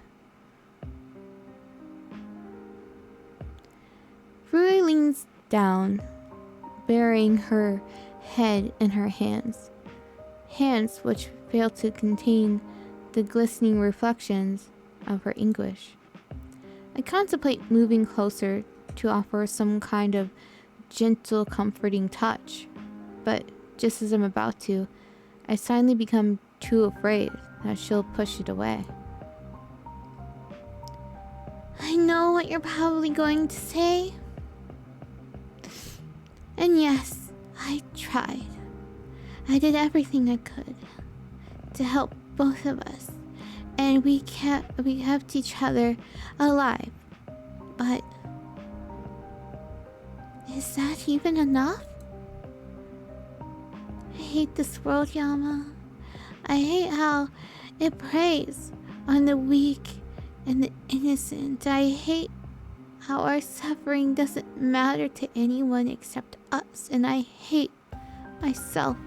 Rui leans down, burying her head in her hands. Hands which fail to contain the glistening reflections of her anguish. I contemplate moving closer to offer some kind of gentle, comforting touch. But just as I'm about to, I suddenly become too afraid that she'll push it away. I know what you're probably going to say. And yes, I tried. I did everything I could to help both of us. And we kept each other alive. But is that even enough? I hate this world, Yama. I hate how it preys on the weak and the innocent. I hate how our suffering doesn't matter to anyone except us. And I hate myself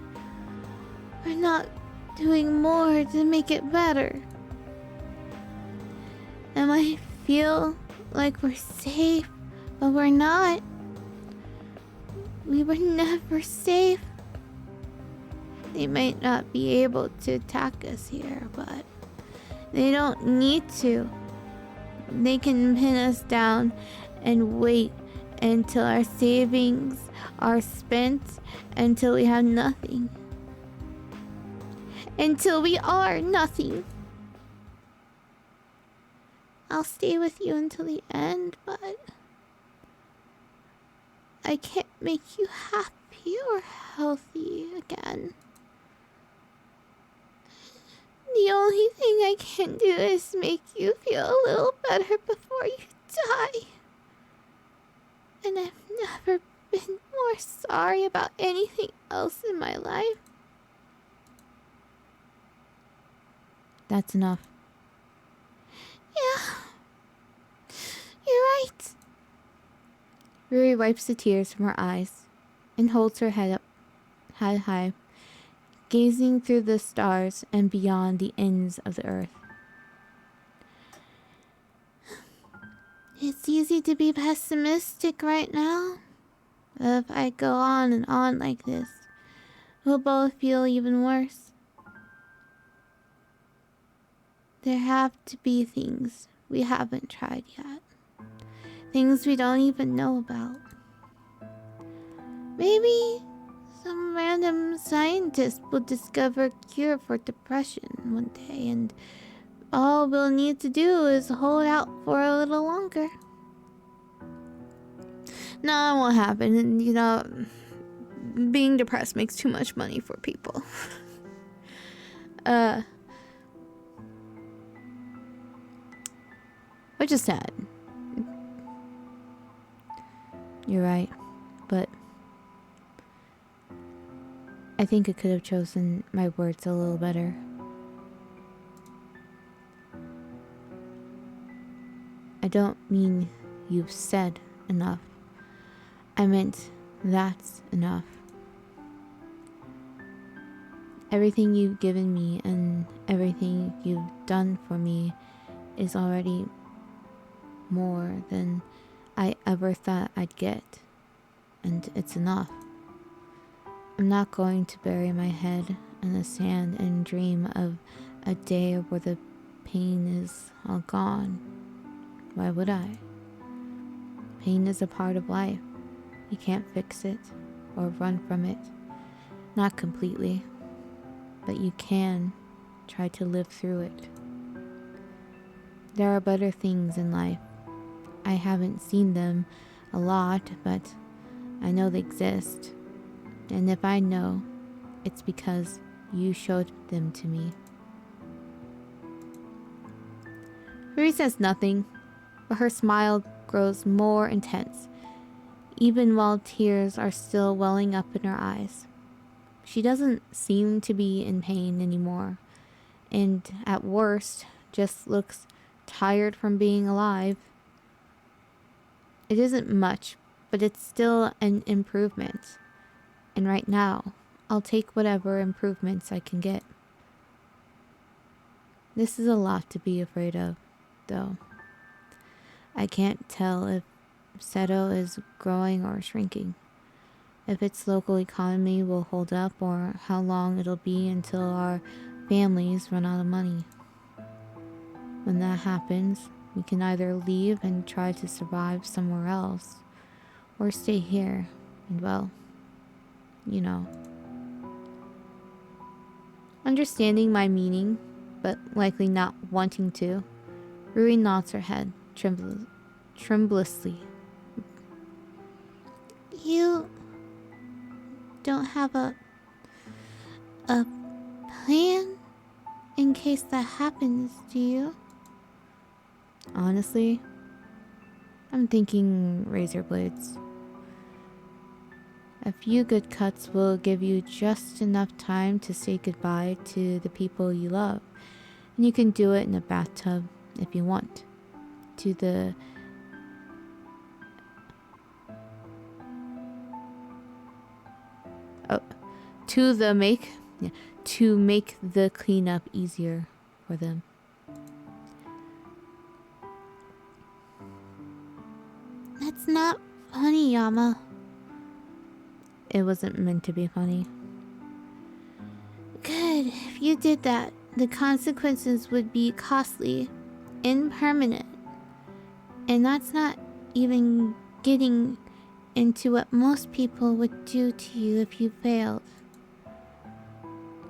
for not doing more to make it better. And I feel like we're safe, but we're not. We were never safe. They might not be able to attack us here, but they don't need to. They can pin us down and wait until our savings are spent, until we have nothing. Until we are nothing. I'll stay with you until the end, but I can't make you happy or healthy again. The only thing I can do is make you feel a little better before you die. And I've never been or sorry about anything else in my life. That's enough. Yeah, you're right. Ruri wipes the tears from her eyes and holds her head high, gazing through the stars and beyond the ends of the earth. It's easy to be pessimistic right now. If I go on and on like this, we'll both feel even worse. There have to be things we haven't tried yet. Things we don't even know about. Maybe some random scientist will discover a cure for depression one day, and all we'll need to do is hold out for a little longer. No, it won't happen. And, you know, being depressed makes too much money for people. Which is sad. You're right, but I think I could have chosen my words a little better. I don't mean you've said enough. I meant that's enough. Everything you've given me and everything you've done for me is already more than I ever thought I'd get. And it's enough. I'm not going to bury my head in the sand and dream of a day where the pain is all gone. Why would I? Pain is a part of life. You can't fix it or run from it. Not completely. But you can try to live through it. There are better things in life. I haven't seen them a lot, but I know they exist. And if I know, it's because you showed them to me. Ruri says nothing, but her smile grows more intense, even while tears are still welling up in her eyes. She doesn't seem to be in pain anymore, and at worst, just looks tired from being alive. It isn't much, but it's still an improvement. And right now, I'll take whatever improvements I can get. This is a lot to be afraid of, though. I can't tell if Seto is growing or shrinking, if its local economy will hold up, or how long it'll be until our families run out of money. When that happens, we can either leave and try to survive somewhere else, or stay here and, well, you know. Understanding my meaning, but likely not wanting to, Ruri nods her head tremulously. You don't have a plan in case that happens, do you? Honestly, I'm thinking razor blades. A few good cuts will give you just enough time to say goodbye to the people you love. And you can do it in a bathtub if you want. To make the cleanup easier for them. That's not funny, Yama. It wasn't meant to be funny. Good. If you did that, the consequences would be costly, impermanent. And that's not even getting into what most people would do to you if you failed.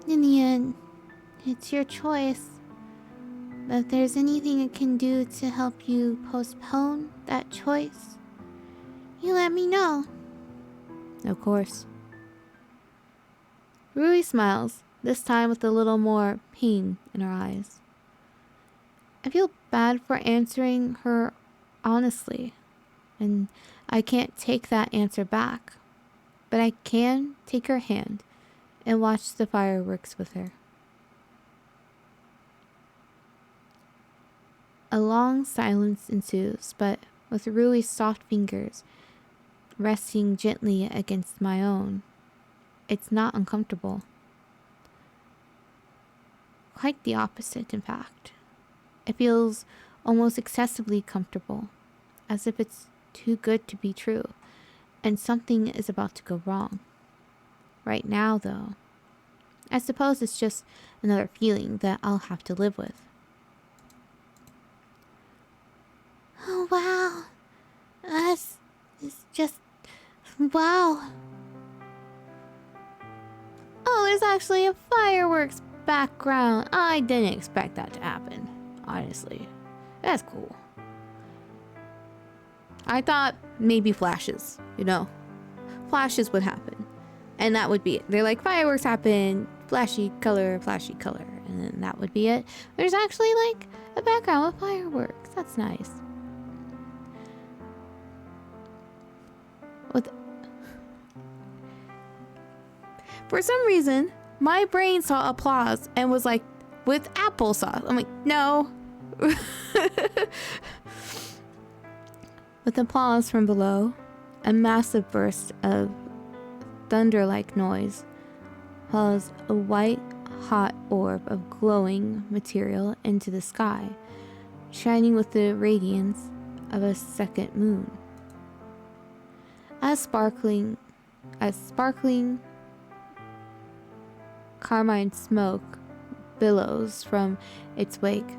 In the end, it's your choice. But if there's anything I can do to help you postpone that choice, you let me know. Of course. Rui smiles, this time with a little more pain in her eyes. I feel bad for answering her honestly, and I can't take that answer back. but I can take her hand and watch the fireworks with her. A long silence ensues, but with Rui's soft fingers resting gently against my own, it's not uncomfortable. Quite the opposite, in fact. It feels almost excessively comfortable, as if it's too good to be true, and something is about to go wrong. Right now, though, I suppose it's just another feeling that I'll have to live with. Oh, wow. It's just... wow. Oh, there's actually a fireworks background. I didn't expect that to happen, honestly. That's cool. I thought maybe flashes, you know. Flashes would happen. And that would be it. They're like, fireworks happen, flashy color, and then that would be it. There's actually like a background with fireworks. That's nice. For some reason, my brain saw applause and was like, with applesauce. I'm like, no. With applause from below, a massive burst of thunder-like noise follows a white, hot orb of glowing material into the sky, shining with the radiance of a second moon. As sparkling carmine smoke billows from its wake,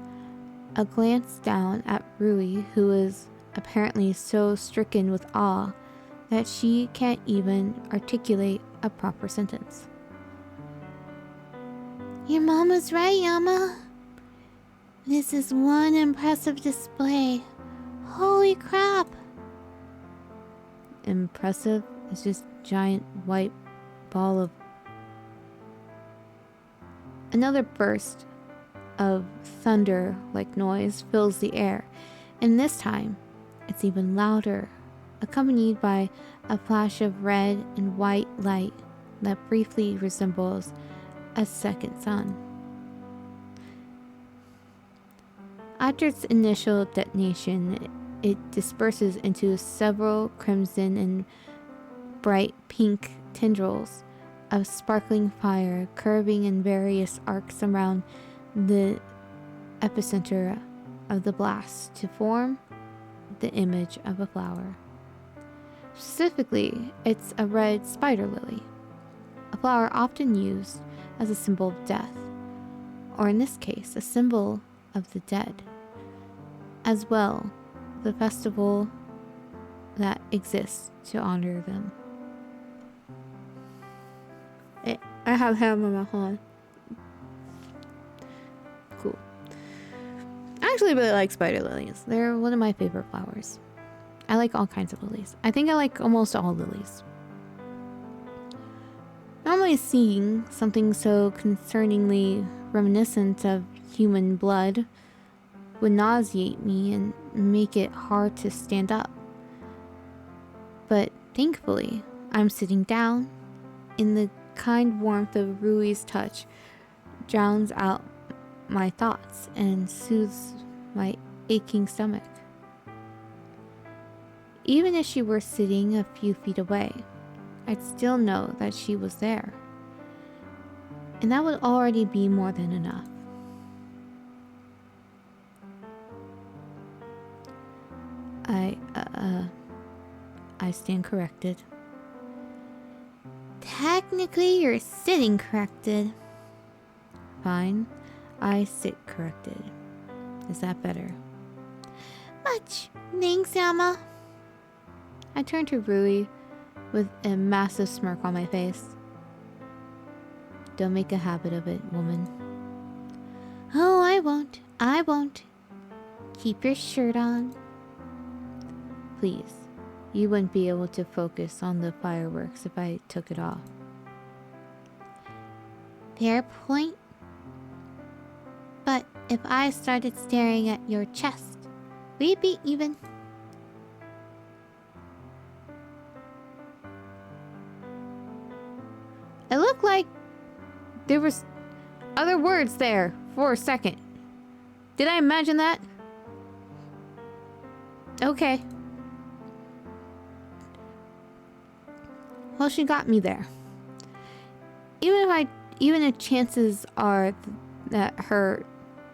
a glance down at Rui, who is apparently so stricken with awe that she can't even articulate a proper sentence. Your mom was right, Yama. This is one impressive display. Holy crap. Impressive is just giant white ball of... Another burst of thunder-like noise fills the air, and this time it's even louder, accompanied by a flash of red and white light that briefly resembles a second sun. After its initial detonation, it disperses into several crimson and bright pink tendrils of sparkling fire curving in various arcs around the epicenter of the blast to form the image of a flower. Specifically, it's a red spider lily, a flower often used as a symbol of death, or in this case, a symbol of the dead. As well, the festival that exists to honor them. I have ham on my hand. Cool. I actually really like spider lilies. They're one of my favorite flowers. I like all kinds of lilies. I think I like almost all lilies. Normally seeing something so concerningly reminiscent of human blood would nauseate me and make it hard to stand up. But thankfully, I'm sitting down. In the kind warmth of Rui's touch drowns out my thoughts and soothes my aching stomach. Even if she were sitting a few feet away, I'd still know that she was there. And that would already be more than enough. I stand corrected. Technically, you're sitting corrected. Fine, I sit corrected. Is that better? Much. Thanks, Yama. I turned to Rui with a massive smirk on my face. Don't make a habit of it, woman. Oh, I won't. I won't. Keep your shirt on. Please. You wouldn't be able to focus on the fireworks if I took it off. Fair point. But if I started staring at your chest, we'd be even. It looked like there was other words there for a second. Did I imagine that? Okay. Well, she got me there. Even if chances are that her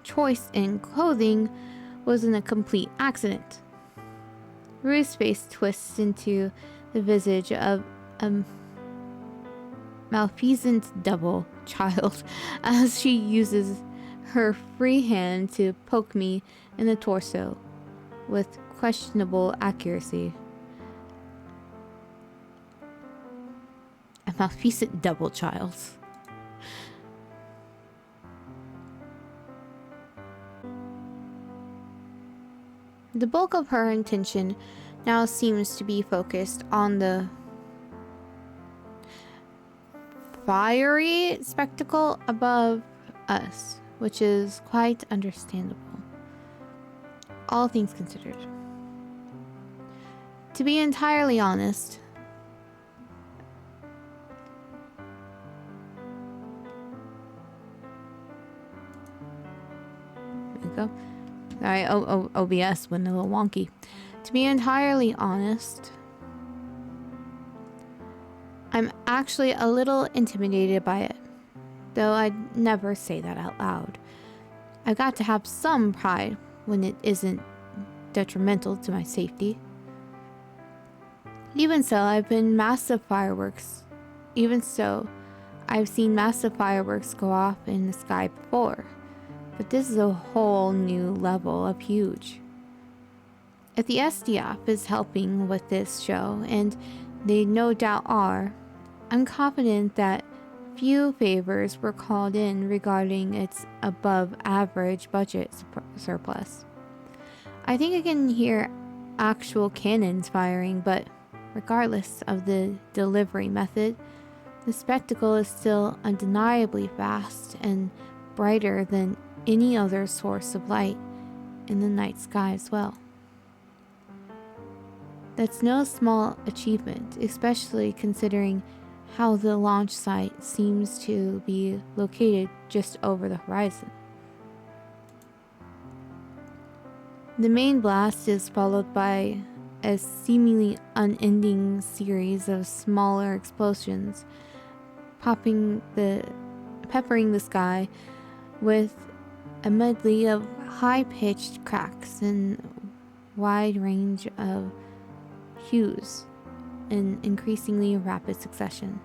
choice in clothing wasn't a complete accident. Rue's face twists into the visage of a malfeasant double child as she uses her free hand to poke me in the torso with questionable accuracy. A malfeasant double child. The bulk of her attention now seems to be focused on the fiery spectacle above us, which is quite understandable, all things considered. To be entirely honest, there we go. Sorry, OBS went a little wonky. To be entirely honest, I'm actually a little intimidated by it, though I'd never say that out loud. I've got to have some pride when it isn't detrimental to my safety. Even so, I've seen massive fireworks go off in the sky before. But this is a whole new level of huge. If the SDF is helping with this show, and they no doubt are, I'm confident that few favors were called in regarding its above average budget surplus. I think I can hear actual cannons firing, but regardless of the delivery method, the spectacle is still undeniably vast and brighter than any other source of light in the night sky as well. That's no small achievement, especially considering how the launch site seems to be located just over the horizon. The main blast is followed by a seemingly unending series of smaller explosions, peppering the sky with a medley of high-pitched cracks and wide range of hues in increasingly rapid succession.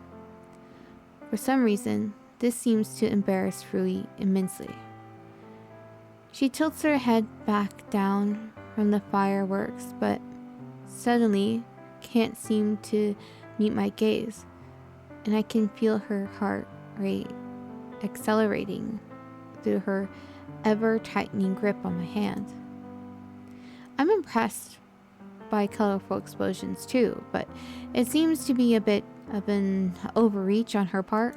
For some reason, this seems to embarrass Rui immensely. She tilts her head back down from the fireworks, but suddenly can't seem to meet my gaze, and I can feel her heart rate accelerating through her ever-tightening grip on my hand. I'm impressed by colorful explosions too, but it seems to be a bit of an overreach on her part.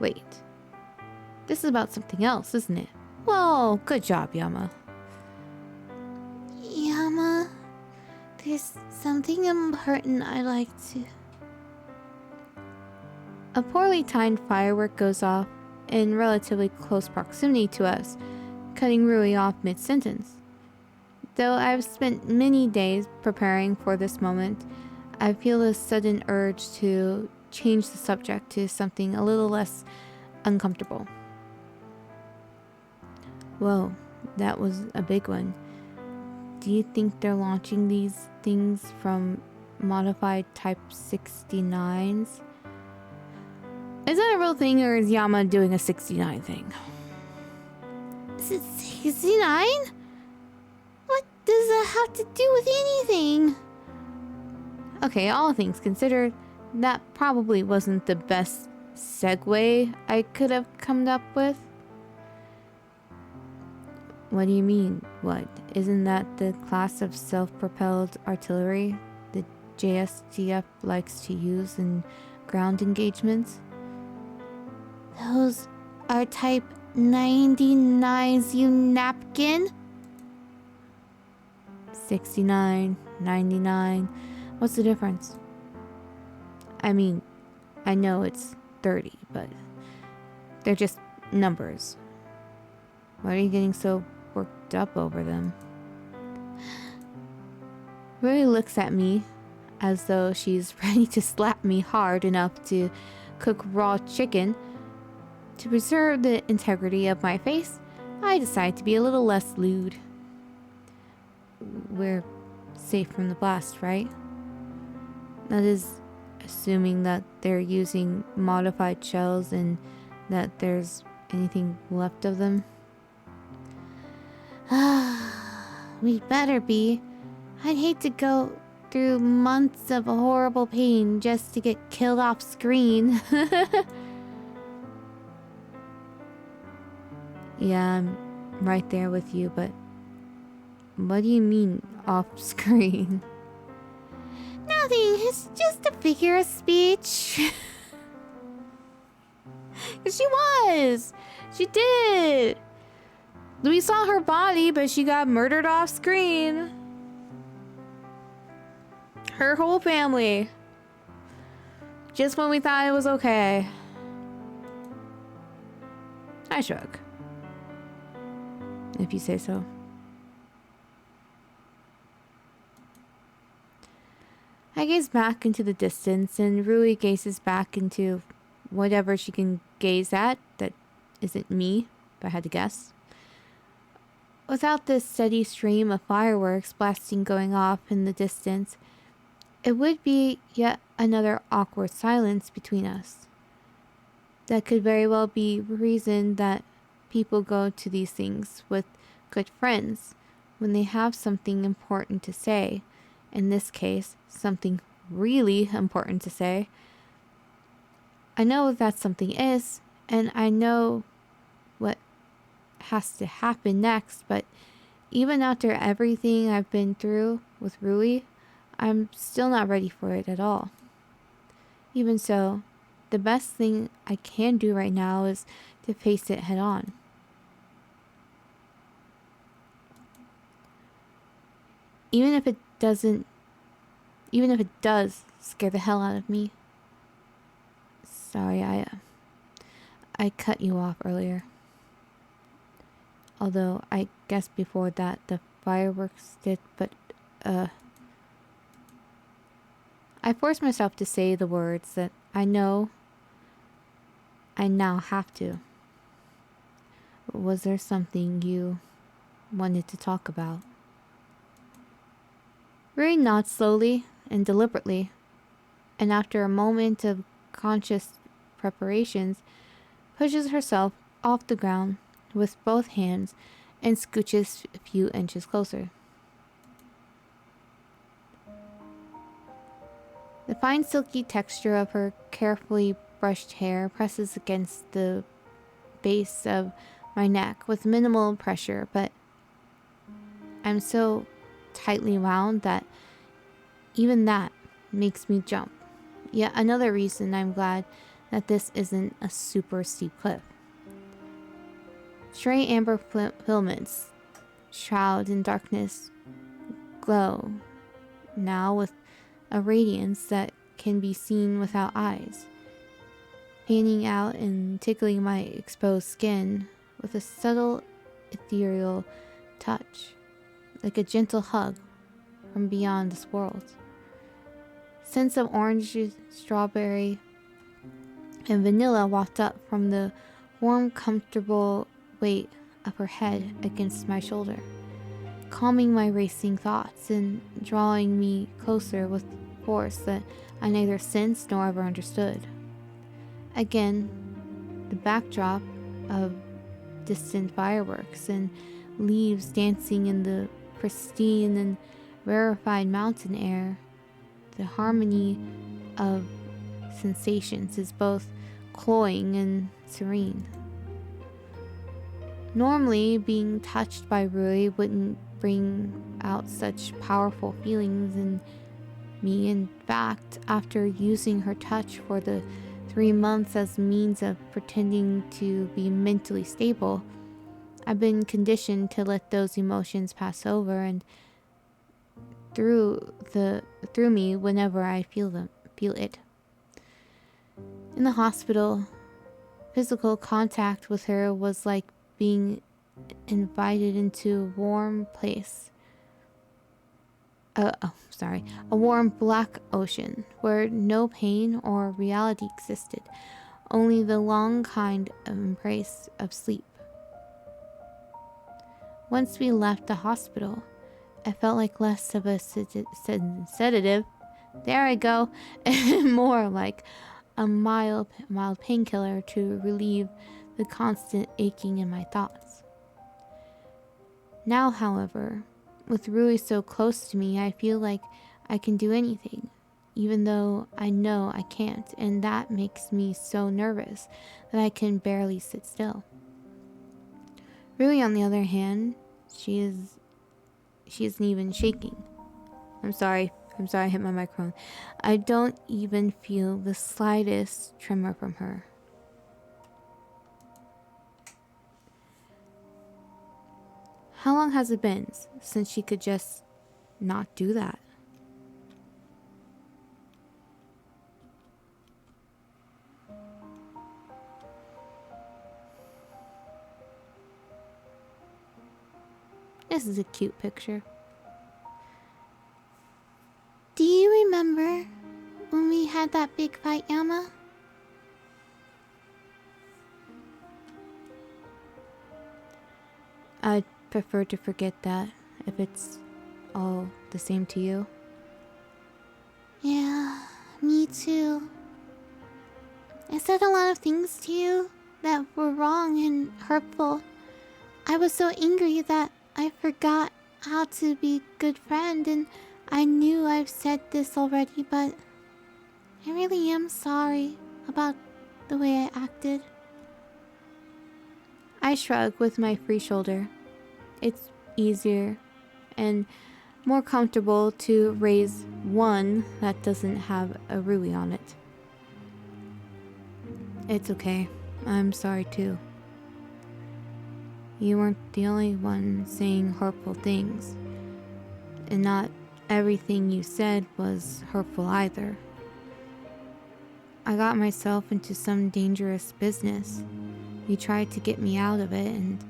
Wait, this is about something else, isn't it? Well, good job, Yama. Yama, there's something important I'd like to... A poorly timed firework goes off in relatively close proximity to us, cutting Rui off mid-sentence. Though I've spent many days preparing for this moment, I feel a sudden urge to change the subject to something a little less uncomfortable. Whoa, that was a big one. Do you think they're launching these things from modified Type 69s? Is that a real thing, or is Yama doing a 69 thing? Is it 69? What does that have to do with anything? Okay, all things considered, that probably wasn't the best segue I could have come up with. What do you mean, what? Isn't that the class of self-propelled artillery the JSTF likes to use in ground engagements? Those are Type 99s, you napkin. 69, 99. What's the difference? I mean, I know it's 30, but they're just numbers. Why are you getting so worked up over them? Rui looks at me as though she's ready to slap me hard enough to cook raw chicken. To preserve the integrity of my face, I decide to be a little less lewd. We're safe from the blast, right? That is assuming that they're using modified shells and that there's anything left of them. We'd better be. I'd hate to go through months of horrible pain just to get killed off screen. Yeah, I'm right there with you, but what do you mean off screen? Nothing, it's just a figure of speech. She was! She did! We saw her body, but she got murdered off screen. Her whole family. Just when we thought it was okay. I shrug. If you say so. I gaze back into the distance, and Rui gazes back into whatever she can gaze at that isn't me, if I had to guess. Without this steady stream of fireworks blasting going off in the distance, it would be yet another awkward silence between us. That could very well be the reason that people go to these things with good friends when they have something important to say. In this case, something really important to say. I know what that something is, and I know what has to happen next, but even after everything I've been through with Rui, I'm still not ready for it at all. Even so, the best thing I can do right now is to face it head on. Even if it does scare the hell out of me. Sorry, I cut you off earlier. Although I guess before that the fireworks did, but I forced myself to say the words that I know I now have to. Was there something you wanted to talk about? Ray nods slowly and deliberately, and after a moment of conscious preparations, pushes herself off the ground with both hands and scooches a few inches closer. The fine silky texture of her carefully brushed hair presses against the base of my neck with minimal pressure, but I'm so tightly wound that even that makes me jump. Yet another reason I'm glad that this isn't a super steep cliff. Stray amber filaments, shroud in darkness, glow now with a radiance that can be seen without eyes, fanning out and tickling my exposed skin with a subtle ethereal touch, like a gentle hug from beyond this world. Scents of orange, strawberry, and vanilla waft up from the warm, comfortable weight of her head against my shoulder, calming my racing thoughts and drawing me closer with force that I neither sensed nor ever understood. Again, the backdrop of distant fireworks and leaves dancing in the pristine and rarefied mountain air. The harmony of sensations is both cloying and serene. Normally, being touched by Rui wouldn't bring out such powerful feelings in me. In fact, after using her touch for the 3 months as means of pretending to be mentally stable, I've been conditioned to let those emotions pass over and through me whenever I feel it. In the hospital, physical contact with her was like being invited into a warm place. A warm black ocean where no pain or reality existed, only the long kind of embrace of sleep. Once we left the hospital, I felt like less of a sedative. There I go. And more like a mild painkiller to relieve the constant aching in my thoughts. Now, however, with Rui so close to me, I feel like I can do anything, even though I know I can't, and that makes me so nervous that I can barely sit still. Rui, on the other hand, she isn't even shaking. I'm sorry, I hit my microphone. I don't even feel the slightest tremor from her. How long has it been since she could just not do that? This is a cute picture. Do you remember when we had that big fight, Yama? I'd prefer to forget that if it's all the same to you. Yeah, me too. I said a lot of things to you that were wrong and hurtful. I was so angry that I forgot how to be a good friend, and I knew I've said this already, but I really am sorry about the way I acted. I shrug with my free shoulder. It's easier and more comfortable to raise one that doesn't have a Rui on it. It's okay. I'm sorry too. You weren't the only one saying hurtful things. And not everything you said was hurtful either. I got myself into some dangerous business. You tried to get me out of it and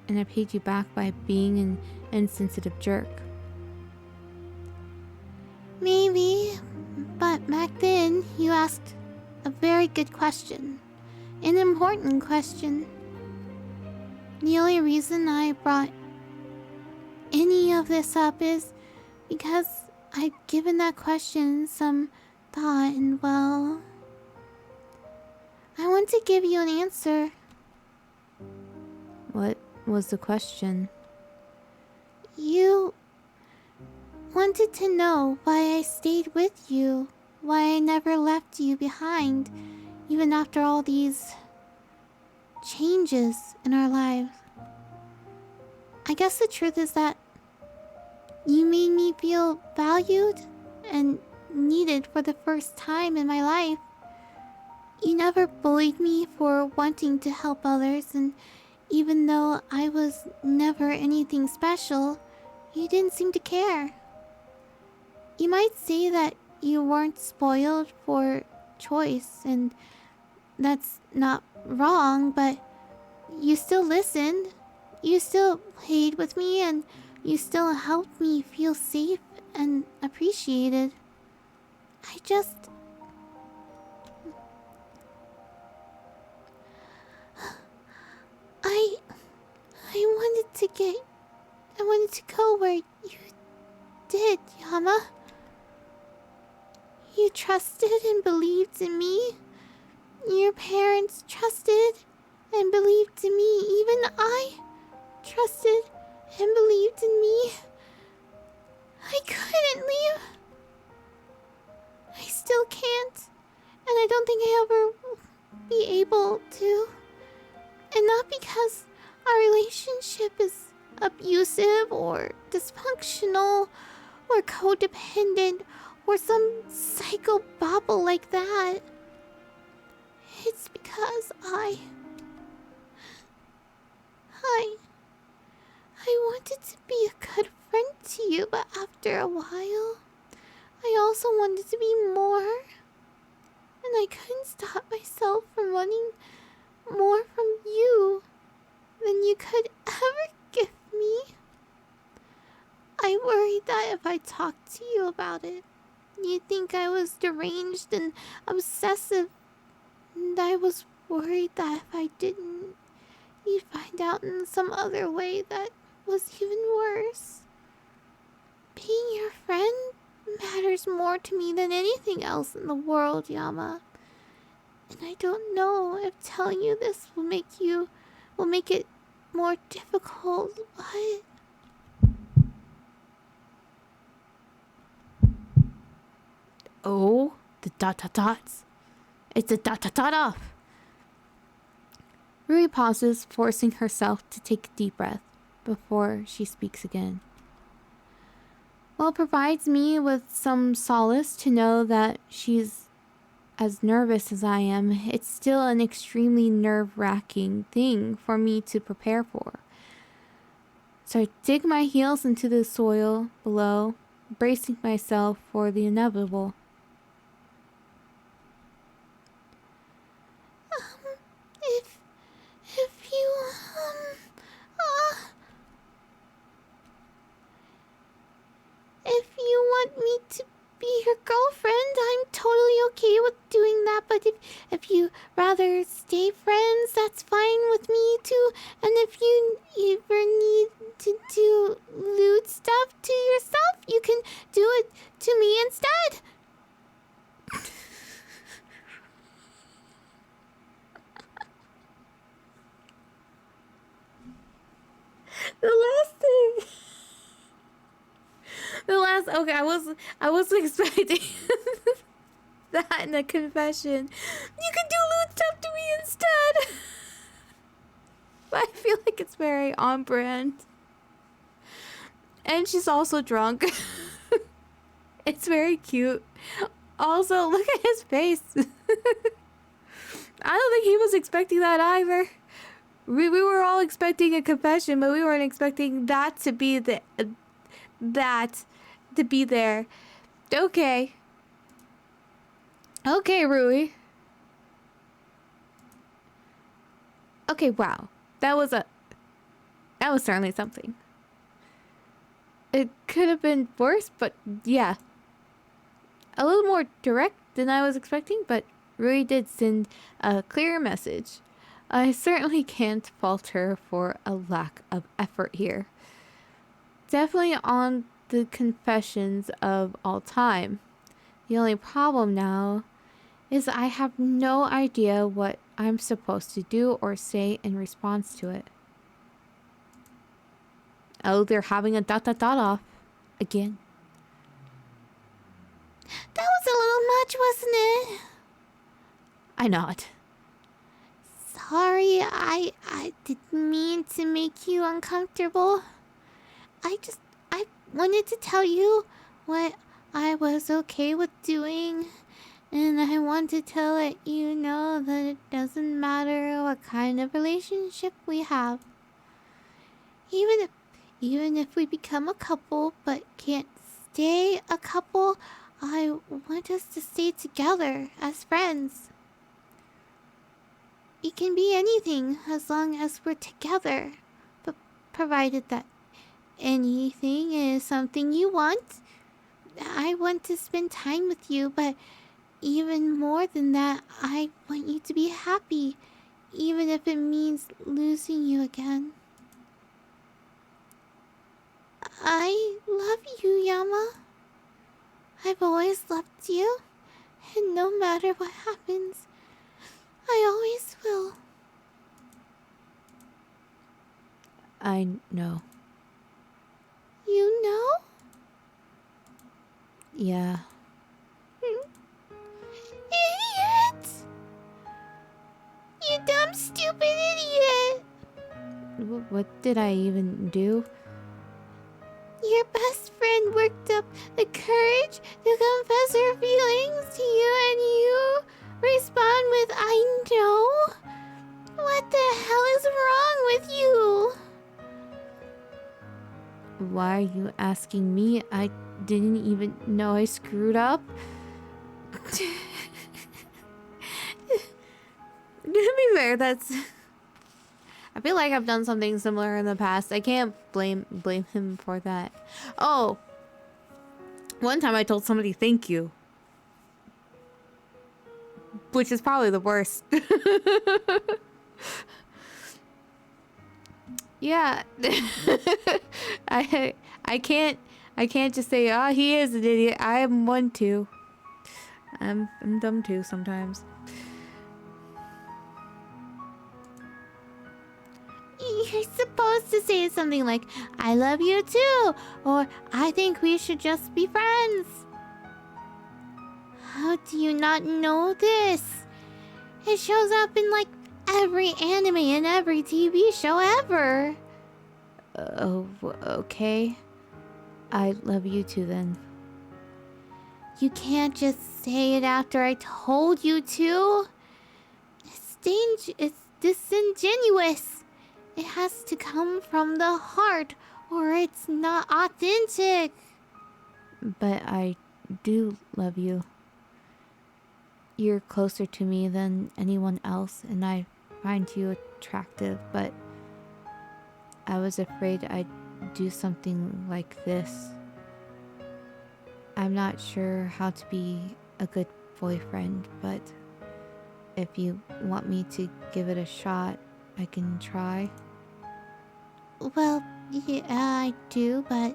I paid you back by being an insensitive jerk. Maybe, but back then you asked a very good question. An important question. The only reason I brought any of this up is because I'd given that question some thought, and well, I want to give you an answer. What was the question? You wanted to know why I stayed with you, why I never left you behind, even after all these changes in our lives. I guess the truth is that you made me feel valued and needed for the first time in my life. You never bullied me for wanting to help others, and even though I was never anything special, you didn't seem to care. You might say that you weren't spoiled for choice, and that's not wrong, but you still listened. You still played with me, and you still helped me feel safe and appreciated. I wanted to go where you did, Yama. You trusted and believed in me. Your parents trusted and believed in me. Even I trusted and believed in me. I couldn't leave. I still can't. And I don't think I ever will be able to. And not because our relationship is abusive or dysfunctional or codependent or some psycho bobble like that. It's because I wanted to be a good friend to you, but after a while, I also wanted to be more. and I couldn't stop myself from wanting more from you than you could ever give me. I worried that if I talked to you about it, you'd think I was deranged and obsessive, and I was worried that if I didn't, you'd find out in some other way that was even worse. Being your friend matters more to me than anything else in the world, Yama. And I don't know if telling you this will make it more difficult, but... Oh, the dot-dot-dots. It's a dot-dot-dot-off. Rui pauses, forcing herself to take a deep breath before she speaks again. Well, it provides me with some solace to know that she's as nervous as I am. It's still an extremely nerve-wracking thing for me to prepare for. So I dig my heels into the soil below, bracing myself for the inevitable. If you, if you want me to be your girlfriend, I'm totally okay with doing that, but if you rather stay friends, that's fine with me too. And if you ever need to do lewd stuff to yourself, you can do it to me instead. Okay, I was expecting that in a confession. You can do lewd stuff to me instead. But I feel like it's very on brand. And she's also drunk. It's very cute. Also, look at his face. I don't think he was expecting that either. We were all expecting a confession, but we weren't expecting that to be there. Okay. Okay, Rui. Okay, wow. That was certainly something. It could have been worse, but yeah. A little more direct than I was expecting, but Rui did send a clear message. I certainly can't fault her for a lack of effort here. Definitely on the confessions of all time. The only problem now is I have no idea what I'm supposed to do or say in response to it. Oh, they're having a dot-dot-dot-off again. That was a little much, wasn't it? I nod. Sorry, I didn't mean to make you uncomfortable. I wanted to tell you what I was okay with doing, and I wanted to let you know that it doesn't matter what kind of relationship we have. Even if we become a couple but can't stay a couple, I want us to stay together as friends. It can be anything as long as we're together, but provided that anything is something you want. I want to spend time with you, but even more than that, I want you to be happy, even if it means losing you again. I love you, Yama. I've always loved you, and no matter what happens, I always will. I know. You know? Yeah. Idiot! You dumb, stupid idiot! What did I even do? Your best friend worked up the courage to confess her feelings to you, and you respond with, I know? What the hell is wrong with you? Why are you asking me? I didn't even know I screwed up. To be fair, that's... I feel like I've done something similar in the past. I can't blame him for that. Oh, one time I told somebody thank you, which is probably the worst. Yeah. I can't just say, oh, he is an idiot. I am one too. I'm dumb too sometimes. You're supposed to say something like, I love you too, or I think we should just be friends. How do you not know this? It shows up in like every anime and every TV show ever. Oh, okay. I love you too then. You can't just say it after I told you to. It's disingenuous. It has to come from the heart, or it's not authentic. But I do love you. You're closer to me than anyone else, and I find you attractive, but I was afraid I'd do something like this. I'm not sure how to be a good boyfriend, but if you want me to give it a shot, I can try. Well, yeah, I do, but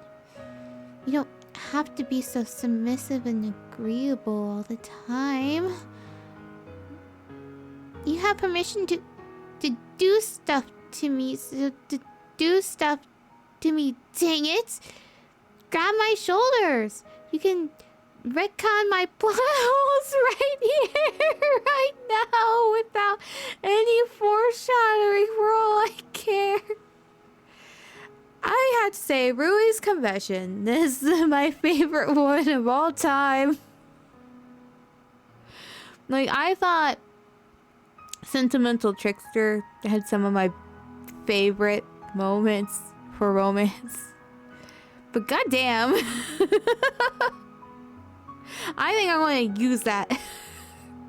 you don't have to be so submissive and agreeable all the time. You have permission to do stuff to me, so to do stuff to me, dang it! Grab my shoulders! You can retcon my plot holes right here, right now, without any foreshadowing for all I care. I have to say, Rui's confession is my favorite one of all time. Like, I thought Sentimental Trickster had some of my favorite moments for romance. But goddamn. I think I'm going to use that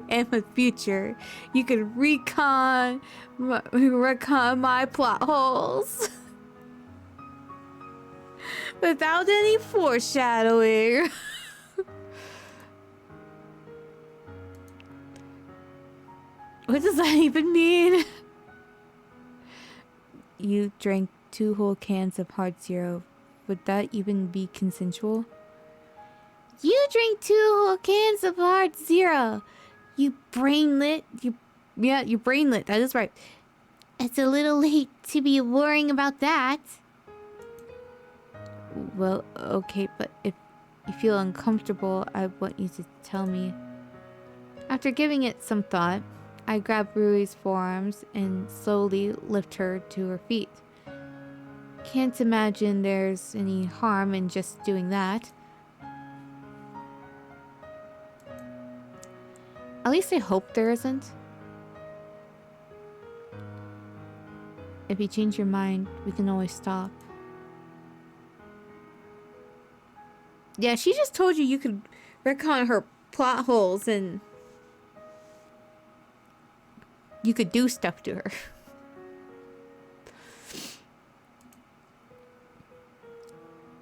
in the future. You can recon my plot holes. Without any foreshadowing. What does that even mean? You drank 2 whole cans of Hard Zero. Would that even be consensual? You drink 2 whole cans of Hard Zero. You brainlet. You brainlet. That is right. It's a little late to be worrying about that. Well, okay, but if you feel uncomfortable, I want you to tell me. After giving it some thought, I grab Rui's forearms and slowly lift her to her feet. Can't imagine there's any harm in just doing that. At least I hope there isn't. If you change your mind, we can always stop. Yeah, she just told you could retcon her plot holes and you could do stuff to her.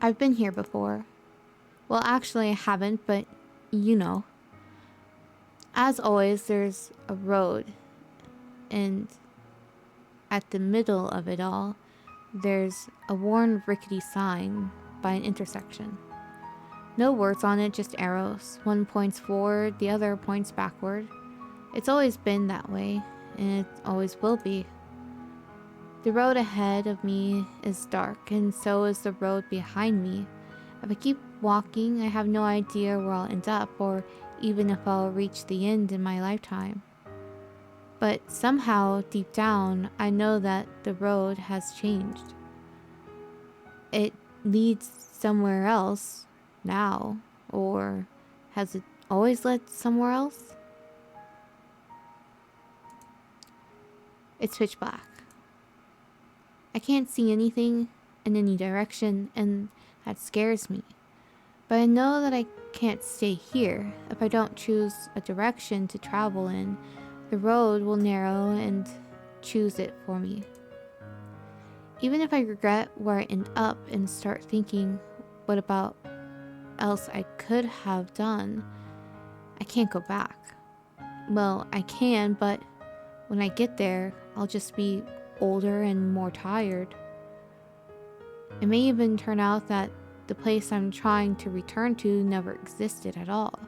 I've been here before. Well, actually, I haven't, but you know. As always, there's a road, and at the middle of it all, there's a worn, rickety sign by an intersection. No words on it, just arrows. One points forward, the other points backward. It's always been that way, and it always will be. The road ahead of me is dark, and so is the road behind me. If I keep walking, I have no idea where I'll end up, or even if I'll reach the end in my lifetime. But somehow, deep down, I know that the road has changed. It leads somewhere else now, or has it always led somewhere else? It's pitch black. I can't see anything in any direction, and that scares me. But I know that I can't stay here. If I don't choose a direction to travel in, The road will narrow and choose it for me. Even if I regret where I end up and start thinking, what about else I could have done, I can't go back. Well, I can, but when I get there, I'll just be older and more tired. It may even turn out that the place I'm trying to return to never existed at all,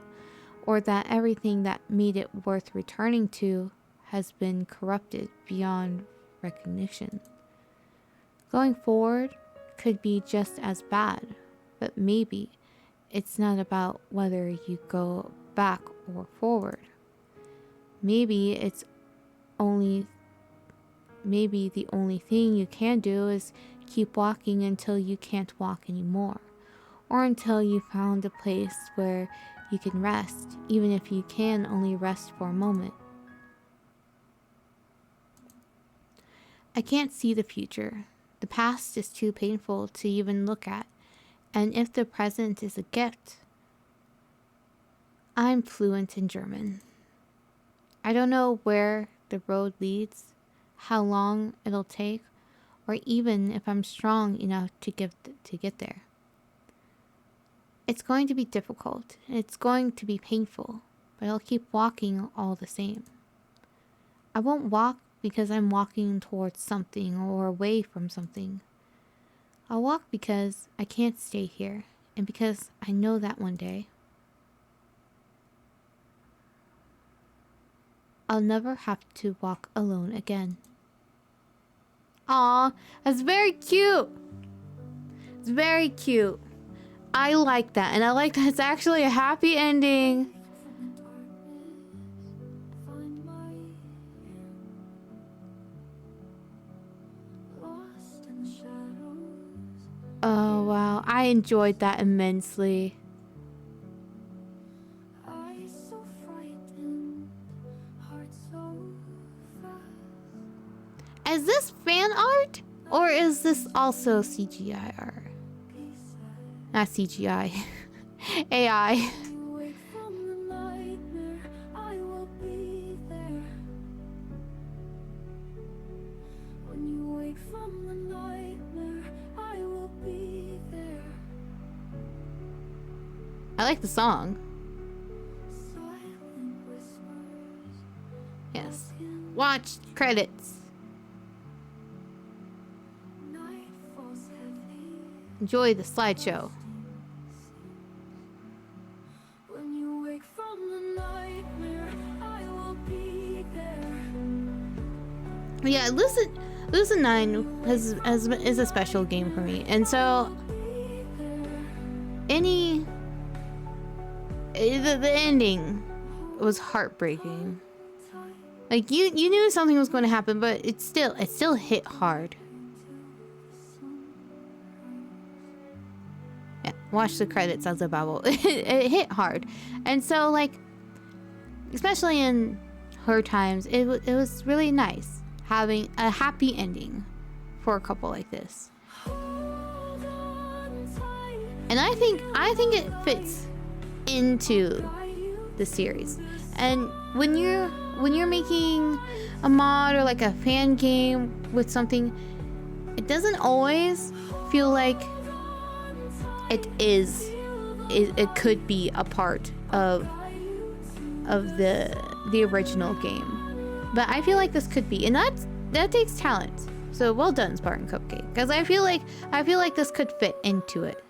or that everything that made it worth returning to has been corrupted beyond recognition. Going forward could be just as bad, but maybe it's not about whether you go back or forward. Maybe the only thing you can do is keep walking until you can't walk anymore, or until you found a place where you can rest, even if you can only rest for a moment. I can't see the future. The past is too painful to even look at, and if the present is a gift, I'm fluent in German. I don't know where the road leads, how long it'll take, or even if I'm strong enough to get there. It's going to be difficult, it's going to be painful, but I'll keep walking all the same. I won't walk because I'm walking towards something or away from something. I'll walk because I can't stay here, and because I know that one day I'll never have to walk alone again. Aw, that's very cute. It's very cute. I like that, and I like that it's actually a happy ending. Oh wow, I enjoyed that immensely. Is this fan art? Or is this also CGI art? Not CGI. AI. I like the song. Yes. Watch credits. Enjoy the slideshow. Yeah, Lucid9 is a special game for me, and so the ending was heartbreaking. Like you knew something was going to happen, but it still hit hard. Yeah, watch the credits as a babble. It hit hard, and so like, especially in her times, it was really nice having a happy ending for a couple like this. And I think it fits into the series. And when you're making a mod or like a fan game with something, it doesn't always feel like it could be a part of the original game. But I feel like this could be, and that takes talent. So well done, Spartancupcake, because I feel like this could fit into it.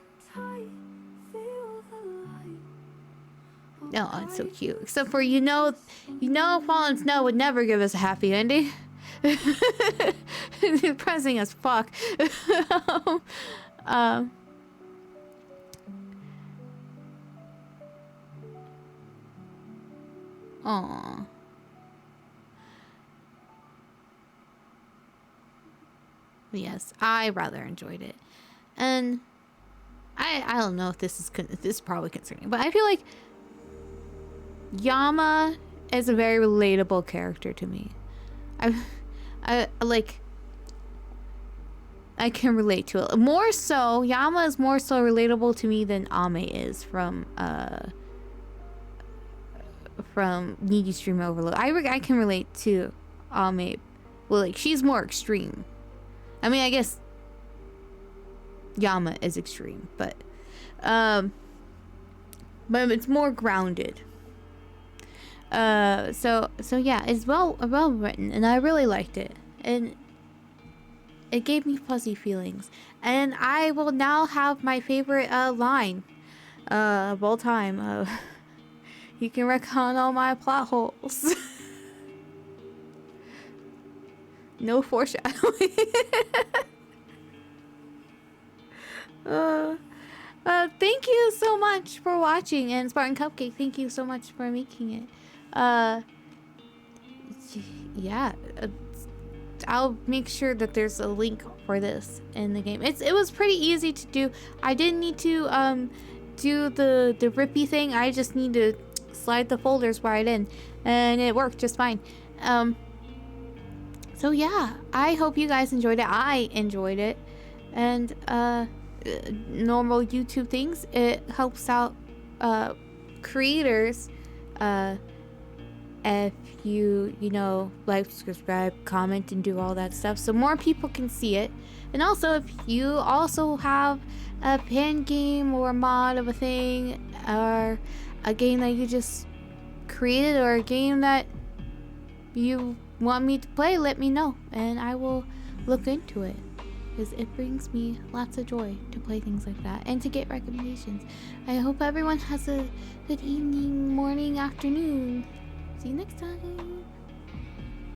Oh, it's so cute. Except for you know, Fallen Snow would never give us a happy ending. Depressing as fuck. Aww. Yes, I rather enjoyed it, and I don't know if this is probably concerning, but I feel like Yama is a very relatable character to me. I can relate to it more so. Yama is more so relatable to me than Ame is from from Needy Stream Overload. I can relate to Ame. Well, like, she's more extreme. I mean, I guess Yama is extreme, but it's more grounded. So yeah, it's well written, and I really liked it, and it gave me fuzzy feelings. And I will now have my favorite line of all time. You can recon all my plot holes. No foreshadowing. Thank you so much for watching, and Spartan Cupcake, thank you so much for making it. Yeah, I'll make sure that there's a link for this in the game. It was pretty easy to do. I didn't need to do the rippy thing. I just need to slide the folders right in, and it worked just fine. So yeah, I hope you guys enjoyed it. I enjoyed it, and normal YouTube things, it helps out creators if you know, like, subscribe, comment, and do all that stuff, so more people can see it. And also, if you also have a pin game or a mod of a thing, or a game that you just created, or a game that you want me to play, let me know, and I will look into it, because it brings me lots of joy to play things like that and to get recommendations. I hope everyone has a good evening, morning, afternoon. See you next time.